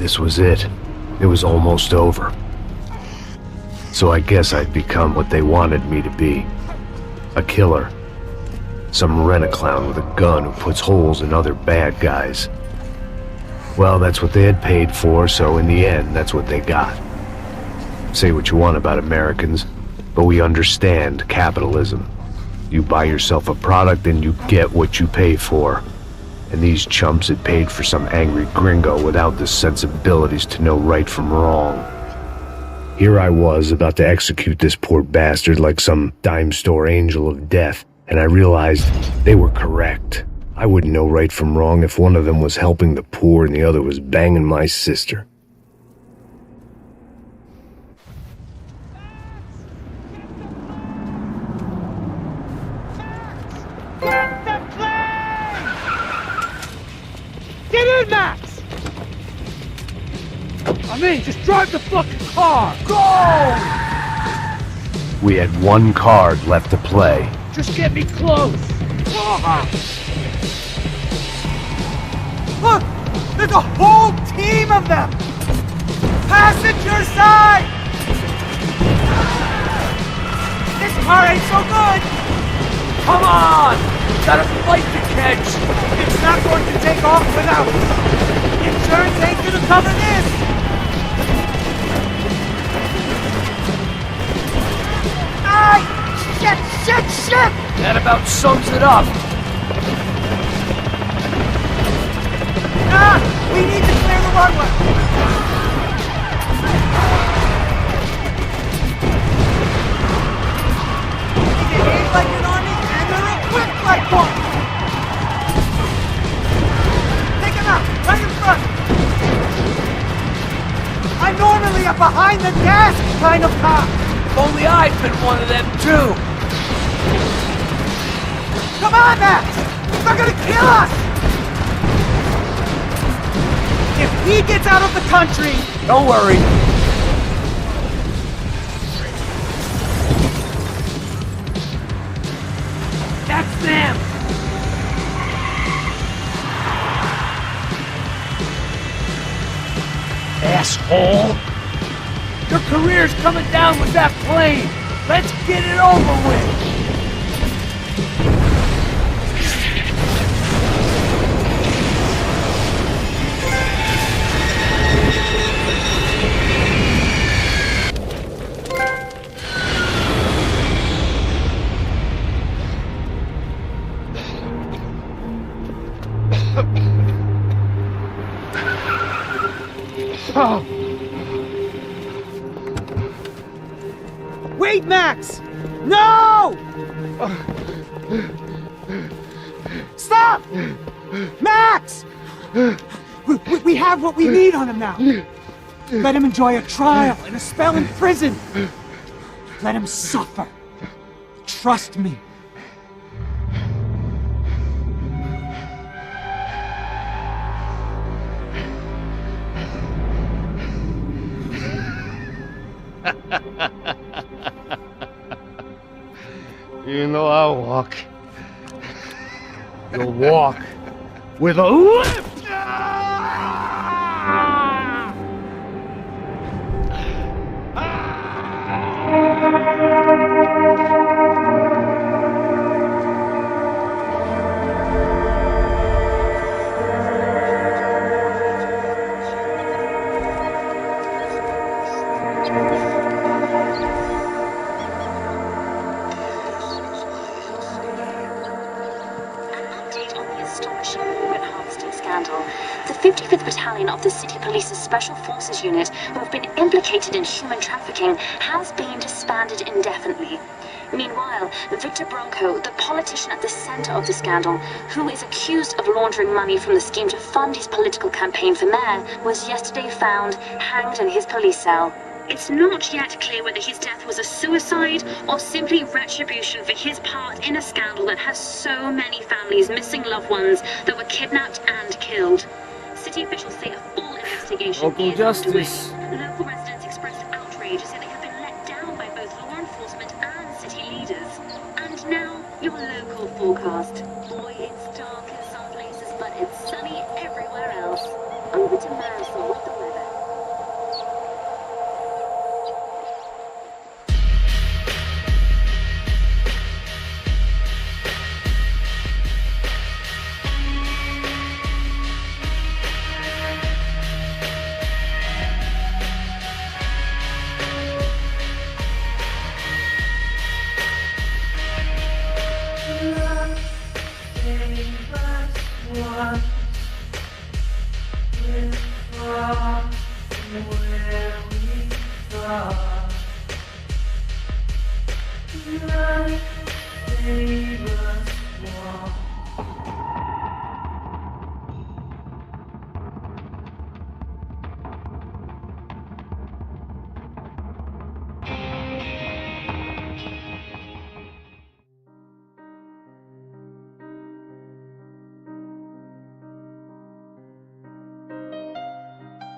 This was it. It was almost over. So I guess I'd become what they wanted me to be. A killer. Some rent-a-clown with a gun who puts holes in other bad guys. Well, that's what they had paid for, so in the end, that's what they got. Say what you want about Americans, but we understand capitalism. You buy yourself a product and you get what you pay for. And these chumps had paid for some angry gringo without the sensibilities to know right from wrong. Here I was, about to execute this poor bastard like some dime store angel of death, and I realized they were correct. I wouldn't know right from wrong if one of them was helping the poor and the other was banging my sister. Get in, Max! I mean, just drive the fucking car! Go! We had one card left to play. Just get me close! Look! There's a whole team of them! Passenger side! This car ain't so good! Come on! Got a flight to catch! It's not going to take off without insurance ain't gonna cover this! Ay! Shit! That about sums it up. We need to clear the runway! They behave like an army and they're equipped like one! Take them out, right in front! I'm normally a behind-the-desk kind of cop! If only I'd been one of them, too! Come on, Max! They're gonna kill us! If he gets out of the country... Don't worry. That's them! Asshole! Your career's coming down with that plane! Let's get it over with! Wait, Max! No! Stop! Max! We have what we need on him now. Let him enjoy a trial and a spell in prison. Let him suffer. Trust me. You know I'll walk. You'll walk with a lift! The 55th Battalion of the City Police's Special Forces Unit, who have been implicated in human trafficking, has been disbanded indefinitely. Meanwhile, Victor Bronco, the politician at the center of the scandal, who is accused of laundering money from the scheme to fund his political campaign for mayor, was yesterday found hanged in his police cell. It's not yet clear whether his death was a suicide or simply retribution for his part in a scandal that has so many families missing loved ones that were kidnapped and killed. City officials say a full investigation Local justice. underway. Local residents expressed outrage, saying they have been let down by both law enforcement and city leaders. And now, your local forecast. Boy, it's dark in some places, but it's sunny everywhere else. Over to Marisol with the weather. where we start. Light,